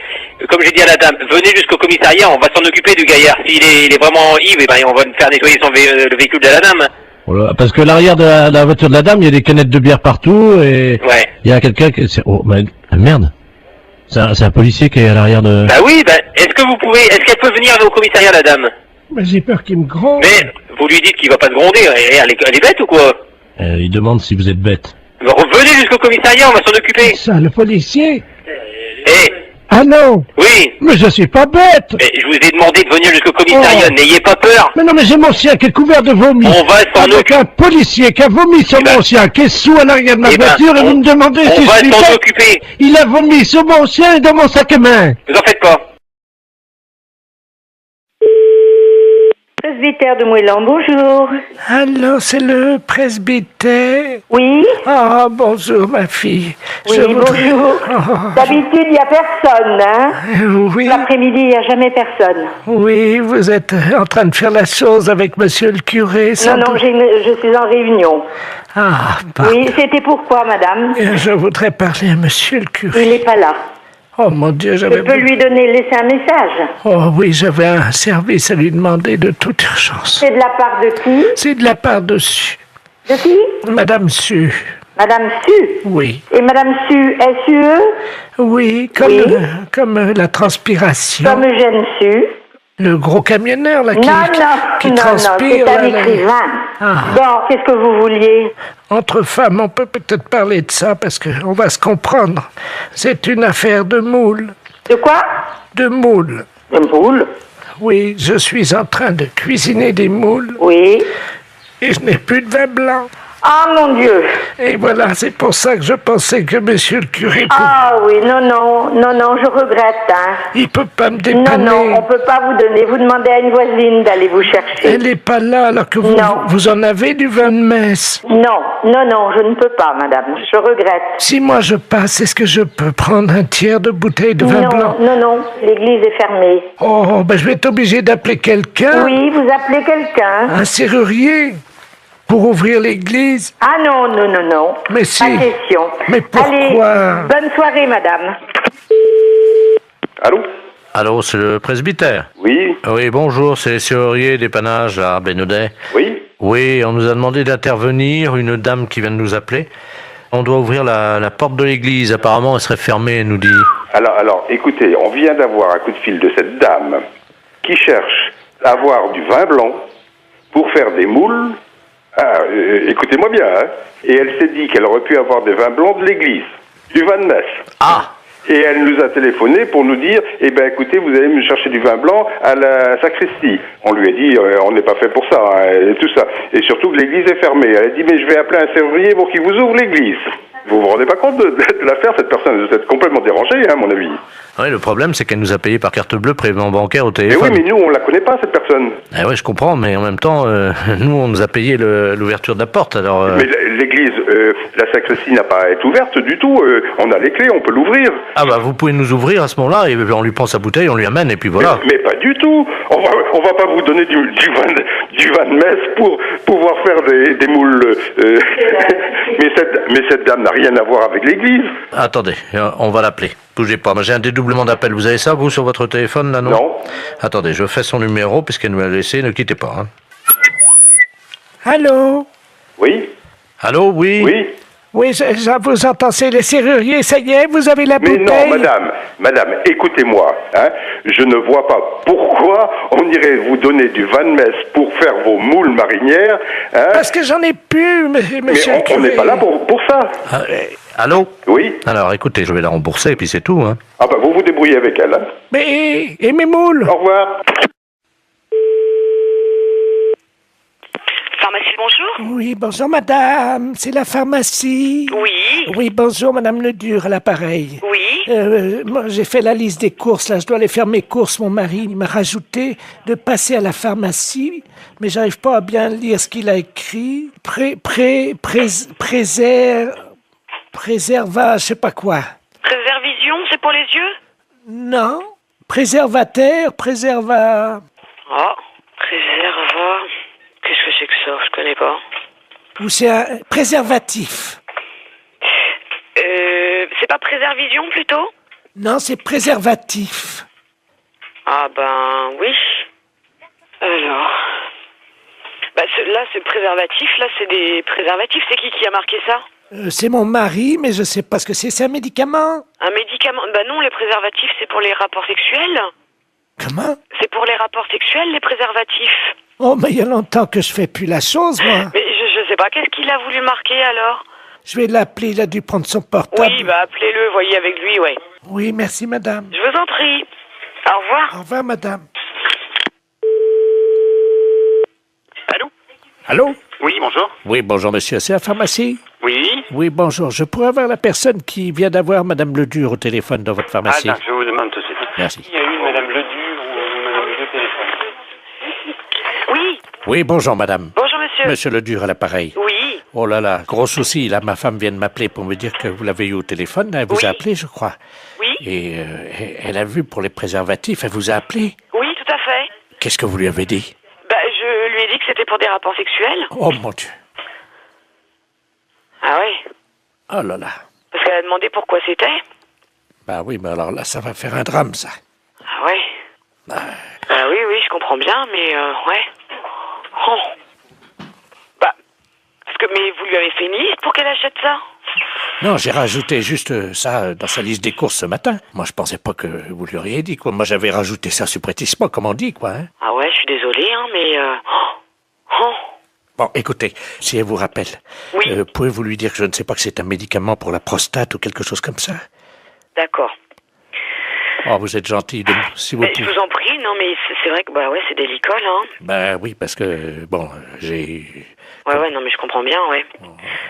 comme j'ai dit à la dame, venez jusqu'au commissariat, on va s'en occuper du gaillard. S'il est vraiment ivre, eh ben, on va faire nettoyer le véhicule de la dame. Voilà, parce que l'arrière de la voiture de la dame, il y a des canettes de bière partout et ouais. Il y a quelqu'un qui... Oh, mais merde. C'est un policier qui est à l'arrière de... Bah oui, est-ce qu'elle peut venir au commissariat, la dame? Mais j'ai peur qu'il me gronde. Mais vous lui dites qu'il va pas se gronder, elle est bête ou quoi? Il demande si vous êtes bête. Venez jusqu'au commissariat, on va s'en occuper. Ça, le policier? Ah non. Oui. Mais je suis pas bête. Mais je vous ai demandé de venir jusqu'au commissariat, n'ayez pas peur. Mais non, mais j'ai mon chien qui est couvert de vomi. On va s'en occuper. Un policier qui a vomi sur mon chien, qui est sous à l'arrière de ma voiture, et vous me demandez si je suis bête. On va s'en occuper. Il a vomi sur mon chien et dans mon sac à main. Vous en faites pas. Presbytère de Moëlan, bonjour. Allô, c'est le presbytère? Oui. Ah, bonjour, ma fille. Oui, bonjour. D'habitude, il n'y a personne, hein? Oui. L'après-midi, il n'y a jamais personne. Oui, vous êtes en train de faire la chose avec monsieur le curé. Non, je suis en réunion. Ah, pardon. Oui, c'était pourquoi, madame? Je voudrais parler à monsieur le curé. Il n'est pas là. Oh mon Dieu, Je peux lui laisser un message. Oh oui, j'avais un service à lui demander de toute urgence. C'est de la part de qui? C'est de la part de Su. De qui? Madame Su. Madame Su. Oui. Et Madame Su, S-U-E? Oui, comme la transpiration. Comme Eugène Su. Le gros camionneur, là, qui non, transpire. c'est un écrivain. Bon, qu'est-ce que vous vouliez? Entre femmes, on peut peut-être parler de ça, parce qu'on va se comprendre. C'est une affaire de moule. De quoi? De moules. De moules? Oui, je suis en train de cuisiner des moules. Oui. Et je n'ai plus de vin blanc. Ah, mon Dieu. Et voilà, c'est pour ça que je pensais que monsieur le curé... Ah oui, non, je regrette. Hein. Il peut pas me dépanner. Non, on peut pas vous donner. Vous demandez à une voisine d'aller vous chercher. Elle n'est pas là, alors que vous en avez du vin de messe. Non, je ne peux pas, madame. Je regrette. Si moi je passe, est-ce que je peux prendre un tiers de bouteille de vin blanc? Non, l'église est fermée. Oh, ben je vais être obligé d'appeler quelqu'un. Oui, vous appelez quelqu'un. Un serrurier? Pour ouvrir l'église? Ah non. Mais si. Pas question. Mais pourquoi? Allez, bonne soirée, madame. Allô? Allô, c'est le presbytère? Oui. Oui, bonjour, c'est le serrurier dépannage à Bénodet. Oui. Oui, on nous a demandé d'intervenir, une dame qui vient de nous appeler. On doit ouvrir la porte de l'église, apparemment elle serait fermée, elle nous dit. Alors, écoutez, on vient d'avoir un coup de fil de cette dame qui cherche à avoir du vin blanc pour faire des moules. Écoutez-moi bien, hein. Et elle s'est dit qu'elle aurait pu avoir des vins blancs de l'église, du vin de messe. Ah. Et elle nous a téléphoné pour nous dire, écoutez, vous allez me chercher du vin blanc à la sacristie. On lui a dit, on n'est pas fait pour ça, hein, et tout ça. Et surtout que l'église est fermée. Elle a dit, mais je vais appeler un serrurier pour qu'il vous ouvre l'église. Vous vous rendez pas compte de l'affaire, cette personne? Vous êtes complètement dérangée, hein, à mon avis. Oui, le problème, c'est qu'elle nous a payé par carte bleue, prélèvement bancaire au Et téléphone. oui, mais nous, on la connaît pas, cette personne. Eh oui, je comprends, mais en même temps, nous, on nous a payé l'ouverture de la porte, alors... Mais l'église, la sacristie n'a pas à être ouverte du tout. On a les clés, on peut l'ouvrir. Ah bah, vous pouvez nous ouvrir à ce moment-là, et on lui prend sa bouteille, on lui amène, et puis voilà. Mais pas du tout. On va pas vous donner du vin de messe pour pouvoir faire des moules. mais cette dame n'a rien à voir avec l'église. Attendez, on va l'appeler. Bougez pas, j'ai un dédoublement d'appel. Vous avez ça, vous, sur votre téléphone, là, non? Non. Attendez, je fais son numéro, puisqu'elle nous l'a laissé, ne quittez pas. Hein. Allô? Oui. Allô, oui? Oui. Oui, je vous entends, c'est le serrurier, ça y est, vous avez la bouteille? Mais non, madame, écoutez-moi, hein, je ne vois pas pourquoi on irait vous donner du vin de messe pour faire vos moules marinières. Hein. Parce que j'en ai plus, monsieur le curé. On n'est pas là pour ça. Allô? Oui. Alors, écoutez, je vais la rembourser, et puis c'est tout, hein. Ah bah, vous vous débrouillez avec elle, hein. Mais, et mes moules? Au revoir. Pharmacie, bonjour. Oui, bonjour madame, c'est la pharmacie. Oui. Oui, bonjour madame Ledur à l'appareil. Oui. Moi, j'ai fait la liste des courses, là, je dois aller faire mes courses. Mon mari il m'a rajouté de passer à la pharmacie, mais j'arrive pas à bien lire ce qu'il a écrit. Préserva, je sais pas quoi. Préservision, c'est pour les yeux? Non. Préservateur, préserva... Oh, préserva... Qu'est-ce que c'est que ça? Je connais pas. Ou c'est un préservatif. C'est pas préservision plutôt? Non, c'est préservatif. Ah ben oui. Alors... Bah là c'est préservatif, là c'est des préservatifs. C'est qui a marqué ça? C'est mon mari, mais je sais pas ce que c'est un médicament. Un médicament? Bah non, les préservatifs c'est pour les rapports sexuels. Comment? C'est pour les rapports sexuels, les préservatifs. Oh, mais il y a longtemps que je fais plus la chose, moi. Mais je sais pas, qu'est-ce qu'il a voulu marquer alors? Je vais l'appeler, il a dû prendre son portable. Oui, bah appelez-le, voyez avec lui, ouais. Oui, merci madame. Je vous en prie. Au revoir. Au revoir madame. Allô? Allô? Oui, bonjour. Oui, bonjour monsieur, c'est la pharmacie? Oui. Oui, bonjour, je pourrais avoir la personne qui vient d'avoir madame Ledur au téléphone dans votre pharmacie? Ah, je vous demande tout de suite. Merci. Il y a eu madame Ledur ou madame Ledur au téléphone? Oui. Oui, bonjour madame. Bonjour monsieur. Monsieur Ledur à l'appareil. Oui. Oh là là, gros souci, là ma femme vient de m'appeler pour me dire que vous l'avez eu au téléphone, elle vous a appelé je crois. Oui. Et elle a vu pour les préservatifs, elle vous a appelé? Oui, tout à fait. Qu'est-ce que vous lui avez dit? Bah je lui ai dit que c'était pour des rapports sexuels. Oh mon Dieu. Ah ouais. Oh là là. Parce qu'elle a demandé pourquoi c'était. Bah oui, mais alors là ça va faire un drame ça. Ah ouais. Bah oui, je comprends bien, mais ouais. Oh. Bah, parce que, mais vous lui avez fait une liste pour qu'elle achète ça? Non, j'ai rajouté juste ça dans sa liste des courses ce matin. Moi, je pensais pas que vous lui auriez dit, quoi. Moi, j'avais rajouté ça subrepticement, comme on dit, quoi. Hein. Ah ouais, je suis désolée, hein, mais... Bon, écoutez, si elle vous rappelle, oui. Pouvez-vous lui dire que je ne sais pas que c'est un médicament pour la prostate ou quelque chose comme ça? D'accord. Oh, vous êtes gentil, si vous pouvez. Je vous en prie, non, mais c'est vrai que, ouais, c'est délicat, là. Hein. Ben oui, parce que, j'ai... Ouais, non, mais je comprends bien, ouais.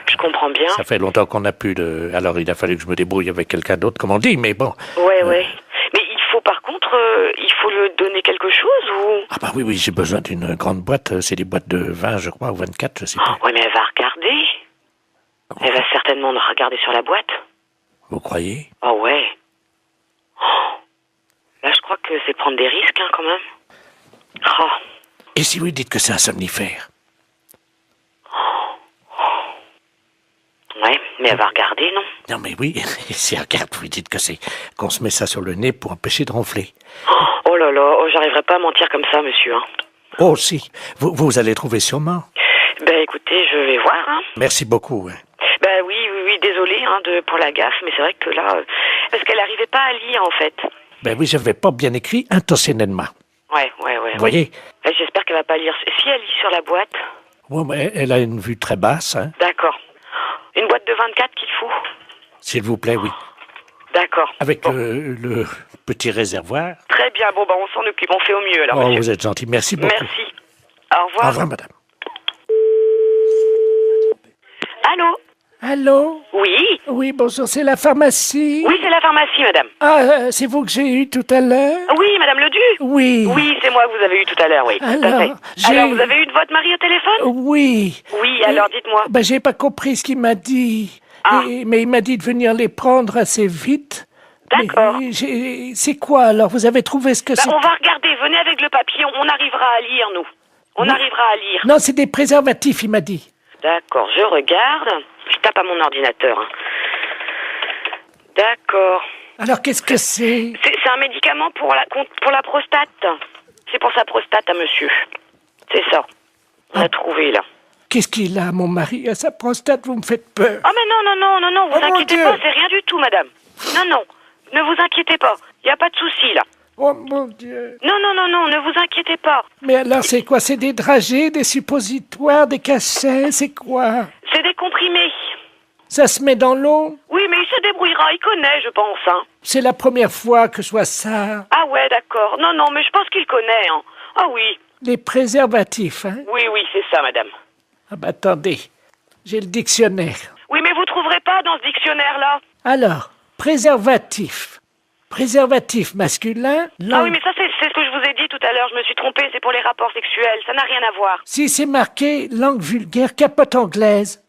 Je comprends bien. Ça fait longtemps qu'on n'a plus de... Alors, il a fallu que je me débrouille avec quelqu'un d'autre, comme on dit, mais bon... Ouais. Mais il faut, par contre, il faut lui donner quelque chose, ou... Ah bah oui, j'ai besoin d'une grande boîte. C'est des boîtes de 20, je crois, ou 24, je sais pas. Ouais, mais elle va regarder. Elle va certainement regarder sur la boîte. Vous croyez? Oh, ouais. Là, je crois que c'est de prendre des risques, hein, quand même. Oh. Et si vous dites que c'est un somnifère? Ouais, mais elle va regarder, non? Non, mais oui, si elle regarde, vous lui dites que c'est qu'on se met ça sur le nez pour empêcher de ronfler. Oh là là, j'arriverai pas à mentir comme ça, monsieur. Hein. Oh, si, vous allez trouver sûrement. Ben, écoutez, je vais voir. Hein. Merci beaucoup. Hein. Ben oui, désolé hein, pour la gaffe, mais c'est vrai que là... parce qu'elle n'arrivait pas à lire, en fait. Ben oui, j'avais pas bien écrit intentionnellement. Ouais. Vous voyez? J'espère qu'elle va pas lire. Si elle lit sur la boîte... Ouais, mais elle a une vue très basse, hein. D'accord. Une boîte de 24 qu'il faut? S'il vous plaît, oui. D'accord. Avec le petit réservoir. Très bien, on s'en occupe, on fait au mieux, alors, monsieur. Vous êtes gentil, merci beaucoup. Merci. Au revoir. Au revoir, madame. Allô? Allô? Oui? Oui, bonjour, c'est la pharmacie? Oui, c'est la pharmacie, madame. Ah, c'est vous que j'ai eu tout à l'heure? Oui, madame Ledu? Oui. Oui, c'est moi que vous avez eu tout à l'heure, oui. Alors, alors, vous avez eu de votre mari au téléphone? Oui. Oui, alors dites-moi. Ben, j'ai pas compris ce qu'il m'a dit. Ah. Mais il m'a dit de venir les prendre assez vite. D'accord. C'est quoi, alors? Vous avez trouvé ce que c'est? On va regarder, venez avec le papier, on arrivera à lire, nous. On arrivera à lire. Non, c'est des préservatifs, il m'a dit. D'accord, je regarde. Je tape à mon ordinateur. Hein. D'accord. Alors, qu'est-ce que c'est? C'est un médicament pour la prostate. C'est pour sa prostate à monsieur. C'est ça. On a trouvé, là. Qu'est-ce qu'il a, mon mari, à sa prostate? Vous me faites peur. Oh, mais non, vous inquiétez pas, c'est rien du tout, madame. Non, ne vous inquiétez pas. Il n'y a pas de souci, là. Oh, mon Dieu. Non, ne vous inquiétez pas. Mais alors, c'est quoi? C'est des dragées, des suppositoires, des cachets? C'est quoi? C'est des comprimés. Ça se met dans l'eau? Oui, mais il se débrouillera, il connaît, je pense, hein. C'est la première fois que je vois ça. Ah ouais, d'accord. Non, mais je pense qu'il connaît, hein. Ah oui. Les préservatifs, hein? Oui, c'est ça, madame. Ah bah attendez, j'ai le dictionnaire. Oui, mais vous trouverez pas dans ce dictionnaire-là. Alors, préservatif. Préservatif masculin. Ah oui, mais ça, c'est ce que je vous ai dit tout à l'heure. Je me suis trompée, c'est pour les rapports sexuels. Ça n'a rien à voir. Si c'est marqué langue vulgaire, capote anglaise.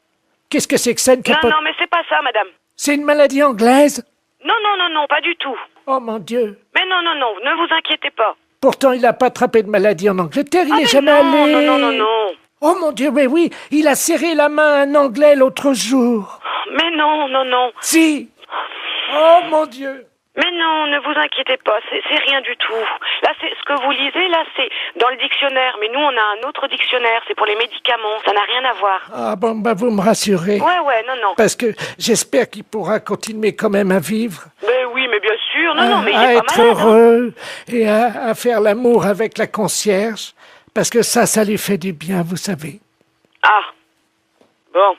Qu'est-ce que c'est que ça, une capote? Non, mais c'est pas ça, madame. C'est une maladie anglaise? Non, pas du tout. Oh mon Dieu. Mais non, ne vous inquiétez pas. Pourtant, il n'a pas attrapé de maladie en Angleterre, il n'est jamais allé. Non. Oh mon Dieu, mais oui, il a serré la main à un Anglais l'autre jour. Mais non. Si. Oh mon Dieu. Mais non, ne vous inquiétez pas, c'est rien du tout. Là, c'est ce que vous lisez, là, c'est dans le dictionnaire. Mais nous, on a un autre dictionnaire, c'est pour les médicaments, ça n'a rien à voir. Ah bon, bah vous me rassurez. Ouais, non. Parce que j'espère qu'il pourra continuer quand même à vivre. Mais oui, mais bien sûr, non, mais il à est pas être malade. heureux et à faire l'amour avec la concierge. Parce que ça lui fait du bien, vous savez. Ah, bon.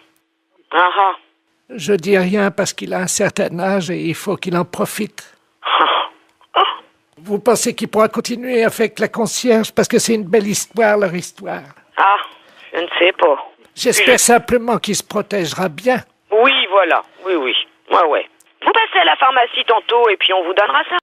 Ah. Je dis rien parce qu'il a un certain âge et il faut qu'il en profite. Vous pensez qu'il pourra continuer avec la concierge parce que c'est une belle histoire, leur histoire? Ah, je ne sais pas. J'espère simplement qu'il se protégera bien. Oui, voilà. Oui. Ouais. Vous passez à la pharmacie tantôt et puis on vous donnera ça.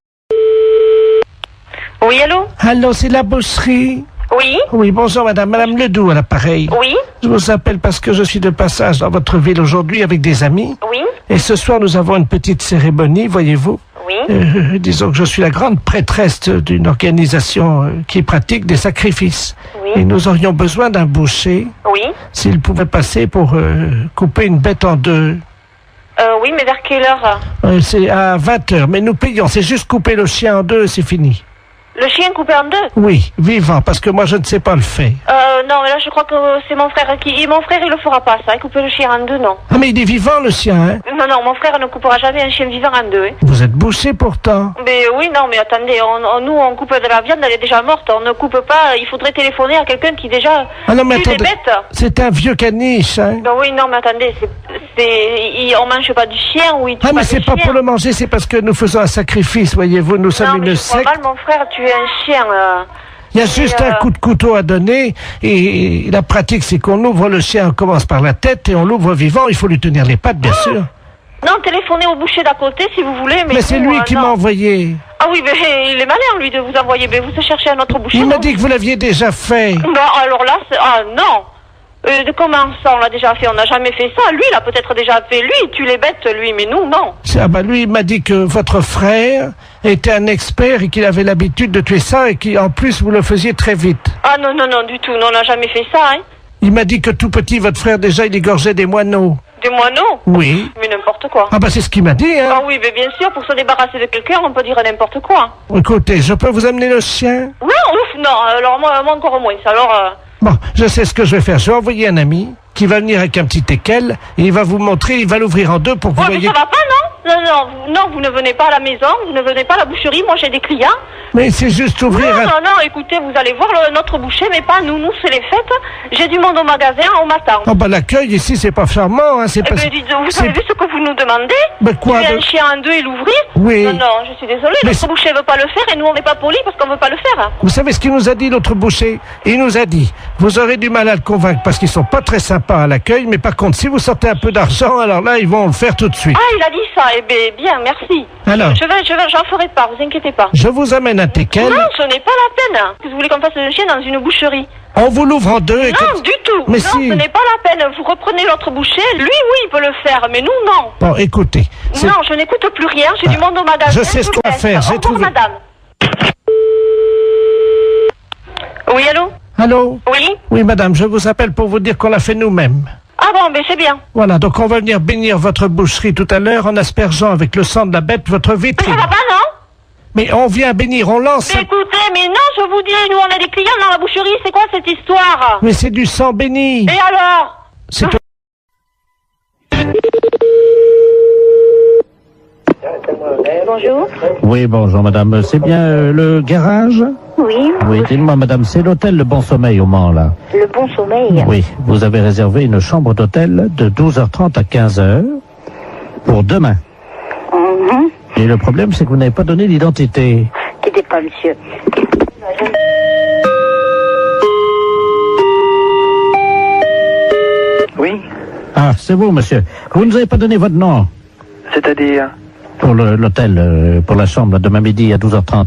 Oui, allô? Allô, c'est la boucherie? Oui. Oui, bonjour madame. Madame Ledoux à l'appareil. Oui. Je vous appelle parce que je suis de passage dans votre ville aujourd'hui avec des amis. Oui. Et ce soir, nous avons une petite cérémonie, voyez-vous. Oui. Disons que je suis la grande prêtresse d'une organisation qui pratique des sacrifices. Oui. Et nous aurions besoin d'un boucher. Oui. S'il pouvait passer pour couper une bête en deux. Oui, mais vers quelle heure? C'est à 20h, mais nous payons. C'est juste couper le chien en deux et c'est fini. Le chien coupé en deux? Oui, vivant, parce que moi je ne sais pas le faire. Non, mais là je crois que c'est mon frère qui... Mon frère il le fera pas ça, couper le chien en deux, non. Ah mais il est vivant le chien, hein? Non, mon frère ne coupera jamais un chien vivant en deux, hein. Vous êtes bouché pourtant. Mais oui, non, mais attendez, nous on coupe de la viande, elle est déjà morte, on ne coupe pas, il faudrait téléphoner à quelqu'un qui déjà Ah non mais tue les attendez, bêtes. c'est un vieux caniche, hein? Ben oui, non, mais attendez, on mange pas du chien ou il tue Ah mais pas c'est des pas chiens. pour le manger, c'est parce que nous faisons un sacrifice, voyez-vous, nous sommes Non, mais une je crois secte. mal, mon frère, tu es un chien. Il y a juste un coup de couteau à donner et la pratique c'est qu'on ouvre le chien, on commence par la tête et on l'ouvre vivant, il faut lui tenir les pattes bien sûr. Non, téléphonez au boucher d'à côté si vous voulez, mais... Mais c'est lui qui non. m'a envoyé. Ah oui, mais il est malin lui de vous envoyer, mais vous se cherchez un autre boucher. Il m'a non? dit que vous l'aviez déjà fait. Non, alors là, non. Comment ça, on l'a déjà fait? On n'a jamais fait ça. Lui, il a peut-être déjà fait. Lui, il tue les bêtes, lui, mais nous, non. Ah bah lui, il m'a dit que votre frère était un expert et qu'il avait l'habitude de tuer ça et qu'en plus vous le faisiez très vite. Ah non, du tout. Non, on n'a jamais fait ça, hein. Il m'a dit que tout petit, votre frère, déjà, il égorgeait des moineaux. Des moineaux? Oui. Mais n'importe quoi. Ah bah c'est ce qu'il m'a dit, hein. Ah oui, mais bien sûr, pour se débarrasser de quelqu'un, on peut dire n'importe quoi. Écoutez, je peux vous amener le chien? Non, ouf, non. Alors moi encore moins. Alors... Bon, je sais ce que je vais faire. Je vais envoyer un ami qui va venir avec un petit teckel et il va vous montrer, il va l'ouvrir en deux pour que vous voyez... mais ça va pas, non? Non, vous ne venez pas à la maison, vous ne venez pas à la boucherie, moi j'ai des clients. Mais c'est juste ouvrir Non, écoutez, vous allez voir notre boucher, mais pas nous. Nous, c'est les fêtes. J'ai du monde au magasin, on m'attend. Oh bah l'accueil ici, c'est pas charmant, hein, c'est pas... Vous avez vu ce que vous nous demandez? Mais quoi un chien en deux et l'ouvrir? Oui. Non, je suis désolée, notre boucher veut pas le faire et nous on n'est pas polis parce qu'on veut pas le faire. Vous savez ce qu'il nous a dit, l'autre boucher? Il nous a dit, vous aurez du mal à le convaincre parce qu'ils sont pas très sympas à l'accueil, mais par contre, si vous sortez un peu d'argent, alors là, ils vont le faire tout de suite. Ah, il a dit ça, eh bien, merci. Alors? J'en ferai pas, vous inquiétez pas. Je vous amène un teckel. Non, ce n'est pas la peine. Vous voulez qu'on fasse le chien dans une boucherie? On vous l'ouvre en deux et... Non, du tout. Mais non, si. Ce n'est pas la peine. Vous reprenez l'autre boucher. Lui, oui, il peut le faire, mais nous, non. Bon, écoutez... Non, je n'écoute plus rien. J'ai du monde au magasin. Je sais ce qu'on va faire. Au revoir, madame. Oui, allô? Allô? Oui? Oui, madame, je vous appelle pour vous dire qu'on l'a fait nous-mêmes. Ah bon, mais c'est bien. Voilà, donc on va venir bénir votre boucherie tout à l'heure en aspergeant avec le sang de la bête votre vitrine. Mais ça va pas, non? Mais on vient bénir, on lance... Mais écoutez, mais non, je vous dis, nous on a des clients dans la boucherie, c'est quoi cette histoire? Mais c'est du sang béni. Et alors? C'est... Bonjour. Oui, bonjour madame. C'est bien le garage? Oui. Oui, dites-moi madame, c'est l'hôtel Le Bon Sommeil au Mans, là. Le Bon Sommeil. Oui, vous avez réservé une chambre d'hôtel de 12h30 à 15h pour demain. Et le problème, c'est que vous n'avez pas donné l'identité. Quittez pas, monsieur. Oui. Ah, c'est vous, monsieur. Vous ne nous avez pas donné votre nom. C'est-à-dire? Pour l'hôtel, pour la chambre, demain midi à 12h30.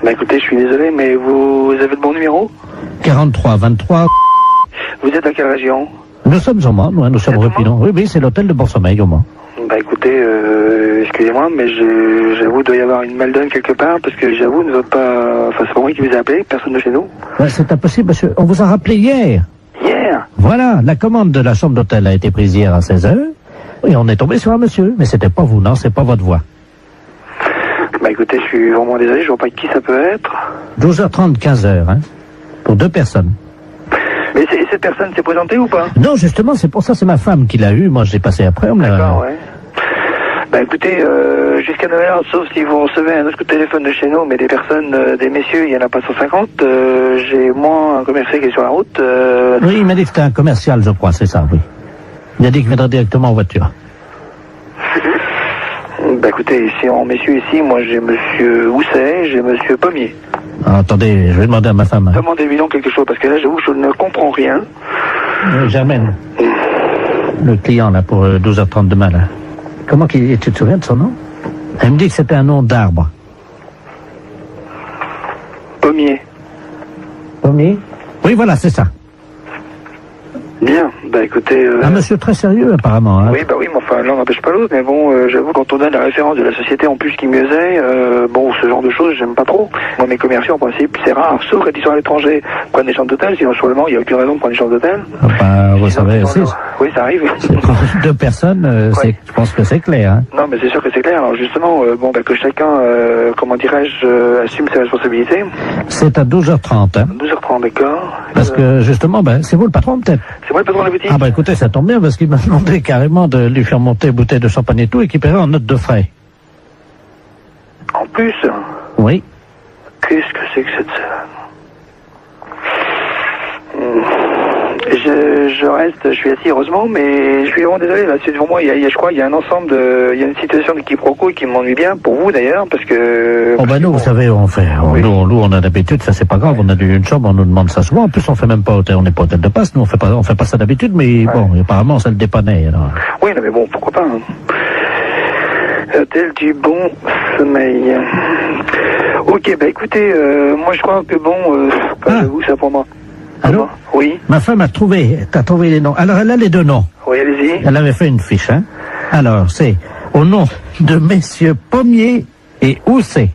Bah écoutez, je suis désolé, mais vous avez le bon numéro? 43 23. Vous êtes à quelle région? Nous sommes au Mans, nous sommes au Repilon. Oui, c'est l'hôtel de Bon Sommeil au Mans. Bah écoutez, excusez-moi, mais j'avoue, il doit y avoir une maldonne quelque part, parce que j'avoue, nous sommes pas... Enfin, c'est pas moi qui vous ai appelé, personne de chez nous. Ouais, c'est impossible, monsieur. On vous a rappelé hier. Hier? Voilà, la commande de la chambre d'hôtel a été prise hier à 16h. Et on est tombé sur un monsieur. Mais c'était pas vous, non, c'est pas votre voix. Bah écoutez, je suis vraiment désolé, je vois pas qui ça peut être. 12h30, 15h, hein. Pour 2 personnes. Mais cette personne s'est présentée ou pas? Non, justement, c'est pour ça, c'est ma femme qui l'a eu. Moi, j'ai passé après. D'accord, ouais. Bah écoutez, jusqu'à 9h, sauf si vous recevez un autre coup de téléphone de chez nous, mais des personnes, des messieurs, il y en a pas 150. J'ai moi un commercial qui est sur la route. Oui, il m'a dit que c'était un commercial, je crois, c'est ça, oui. Il a dit qu'il viendrait directement en voiture. Bah écoutez, ici en messieurs ici, moi j'ai monsieur Housset, j'ai monsieur Pommier. Ah, attendez, je vais demander à ma femme. Demandez-lui donc quelque chose, parce que là j'avoue je ne comprends rien. Germaine, le client là pour 12h30 demain là. Comment tu te souviens de son nom? Elle me dit que c'était un nom d'arbre. Pommier. Pommier? Oui, voilà, c'est ça. Bien, Bah écoutez... Un monsieur très sérieux apparemment. Hein. Oui, bah oui, mais enfin l'un n'empêche pas l'autre, mais bon, j'avoue, quand on donne la référence de la société en plus qui mieux est, bon, ce genre de choses, j'aime pas trop. Moi, mes commerciaux, en principe, c'est rare, sauf quand ils sont à l'étranger, prennent des chambres d'hôtel, sinon sur le moment, il n'y a aucune raison de prendre des chambres d'hôtel. Enfin, vous savez aussi... Oui, ça arrive. Deux personnes, je pense que c'est clair. Hein. Non, mais c'est sûr que c'est clair. Alors justement, bon, bah, que chacun, comment dirais-je, assume ses responsabilités. C'est à 12h30. Hein. 12h30, d'accord. Parce que justement, ben, c'est vous le patron peut-être. C'est moi le patron de la boutique. Ah bah écoutez, ça tombe bien parce qu'il m'a demandé carrément de lui faire monter une bouteille de champagne et tout et qu'il paierait en note de frais. En plus? Oui. Qu'est-ce que c'est que cette... Je reste, je suis assis heureusement, mais je suis vraiment désolé, là, c'est devant moi, je crois, il y a un ensemble de, il y a une situation de quiproquo qui m'ennuie bien, pour vous d'ailleurs, parce que... Oh bah nous, vous savez, on fait, oui. nous on a d'habitude, ça c'est pas grave, on a une chambre, on nous demande ça souvent, en plus on fait même pas hôtel, on n'est pas hôtel de passe, nous on fait pas ça d'habitude, mais bon, apparemment ça le dépannait, alors. Oui, non, mais bon, pourquoi pas, hein. Hôtel du bon sommeil. Ok, bah écoutez, moi je crois que bon, j'avoue, ça pour moi. Allô? Oui. Ma femme t'as trouvé les noms. Alors, elle a les deux noms. Oui, allez-y. Elle avait fait une fiche, hein. Alors, c'est au nom de messieurs Pommier et Housset.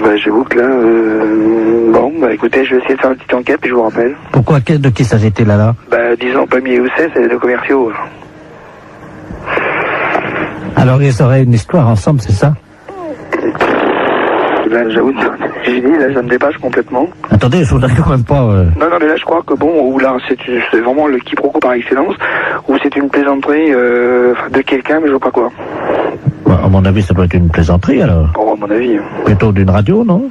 Bah, j'avoue que là, bon, bah, écoutez, je vais essayer de faire une petite enquête et je vous rappelle. Pourquoi? De qui s'agit-il là? Bah, disons, Pommier et Housset, c'est les deux commerciaux. Alors, ils auraient une histoire ensemble, c'est ça? Là, j'avoue, j'ai dit, là, ça me dépasse complètement. Attendez, je voudrais quand même pas... Non, mais là, je crois que bon, ou là, c'est vraiment le quiproquo par excellence, ou c'est une plaisanterie de quelqu'un, mais je vois pas quoi. Bah, à mon avis, ça doit être une plaisanterie, alors. Oh, à mon avis. Plutôt d'une radio, non?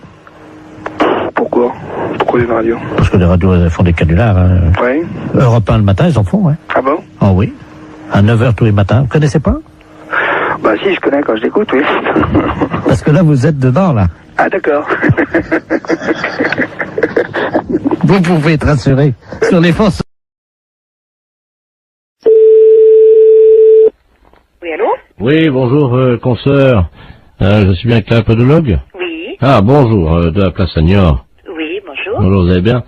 Pourquoi? Pourquoi d'une radio? Parce que les radios, elles font des canulars. Hein. Oui. Europe 1 le matin, ils en font, hein. Ah bon? Oh oui. À 9h tous les matins. Vous connaissez pas? Bah si, je connais quand je l'écoute, oui. Parce que là, vous êtes dedans, là. Ah d'accord. Vous pouvez être rassuré sur les forces. Oui, allô? Oui, bonjour, consoeur. Je suis bien avec la podologue? Oui. Ah, bonjour, de la place Sagnor. Oui, bonjour. Bonjour, vous allez bien?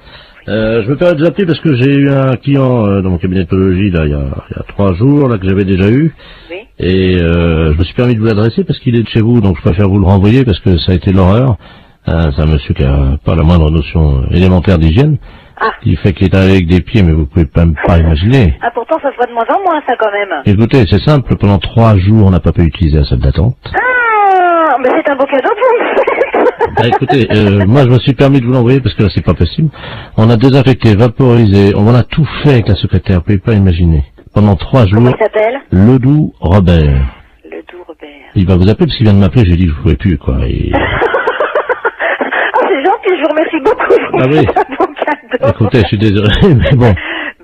Je me permets de vous appeler parce que j'ai eu un client dans mon cabinet de podologie, là, il y a 3 jours, là, que j'avais déjà eu. Oui. Et je me suis permis de vous l'adresser parce qu'il est de chez vous, donc je préfère vous le renvoyer parce que ça a été l'horreur. C'est un monsieur qui a pas la moindre notion élémentaire d'hygiène. Ah. Il fait qu'il est avec des pieds, mais vous pouvez même pas imaginer. Ah, pourtant, ça se voit de moins en moins, ça, quand même. Écoutez, c'est simple, pendant 3 jours, on n'a pas pu utiliser la salle d'attente. Ah, mais c'est un beau cadeau pour vous. Bah, écoutez, moi je me suis permis de vous l'envoyer parce que là c'est pas possible. On a désinfecté, vaporisé, on a tout fait avec la secrétaire, vous pouvez pas imaginer. Pendant 3 jours. Comment il s'appelle? Ledoux Robert. Ledoux Robert. Il va vous appeler parce qu'il vient de m'appeler, j'ai dit que je pouvais plus, quoi. Et... Oh, c'est gentil, je vous remercie beaucoup. Ah oui. C'est un beau cadeau. Écoutez, je suis désolé, mais bon.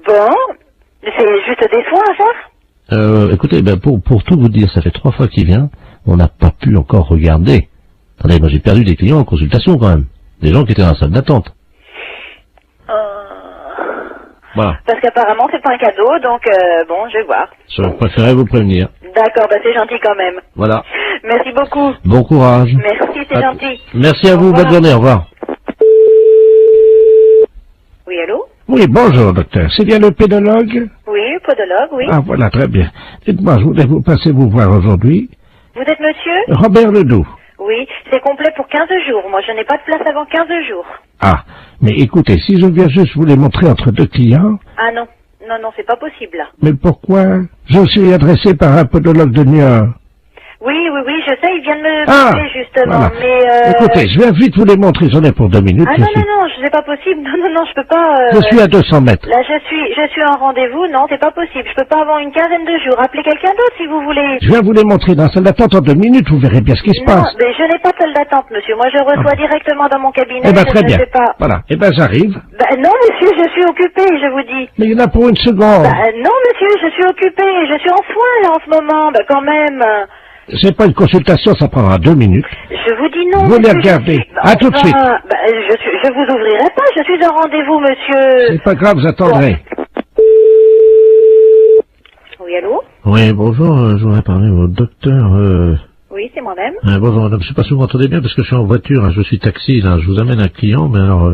Bon, c'est juste des soins à faire? Écoutez, ben pour tout vous dire, ça fait 3 fois qu'il vient, on n'a pas pu encore regarder. Attendez, moi j'ai perdu des clients en consultation quand même. Des gens qui étaient dans la salle d'attente. Voilà. Parce qu'apparemment c'est pas un cadeau, donc bon, je vais voir. Je préférais vous prévenir. D'accord, bah c'est gentil quand même. Voilà. Merci beaucoup. Bon courage. Merci, c'est gentil. Merci à vous, bonne journée, au revoir. Oui, allô? Oui, bonjour, docteur. C'est bien le pédologue? Oui, podologue, oui. Ah, voilà, très bien. Dites-moi, je voulais vous passer vous voir aujourd'hui. Vous êtes monsieur? Robert Ledoux. Oui, c'est complet pour 15 jours. Moi, je n'ai pas de place avant 15 jours. Ah, mais écoutez, si je viens juste vous les montrer entre 2 clients... Ah non, non, c'est pas possible, là. Mais pourquoi? Je suis adressé par un podologue de Niort. Oui, je sais, il vient de me Ah, parler, justement, voilà. mais Écoutez, je viens vite vous les montrer, j'en ai pour 2 minutes. Ah non, c'est pas possible. Non, je peux pas... Je suis à 200 mètres. Là, je suis en rendez-vous. Non, c'est pas possible. Je peux pas avoir une quinzaine de jours. Appelez quelqu'un d'autre, si vous voulez. Je viens vous les montrer dans la salle d'attente en 2 minutes, vous verrez bien ce qui se passe. Non, mais je n'ai pas de salle d'attente, monsieur. Moi, je reçois directement dans mon cabinet. Eh ben, très bien. Je sais pas. Voilà. Eh ben, j'arrive. Non, monsieur, je suis occupée, je vous dis. Mais il y en a pour 1 seconde. Non, monsieur, je suis occupée. Je suis en soins, là, en ce moment. Quand même... C'est pas une consultation, ça prendra 2 minutes. Je vous dis non. Vous les regardez. À tout de suite. Je vous ouvrirai pas. Je suis en rendez-vous, monsieur. C'est pas grave, vous attendrez. Oui, allô? Oui, bonjour, je voudrais parler au docteur... Oui, c'est moi-même. Bonjour madame, je sais pas si vous m'entendez bien parce que je suis en voiture, hein, je suis taxi, là, je vous amène un client, mais alors...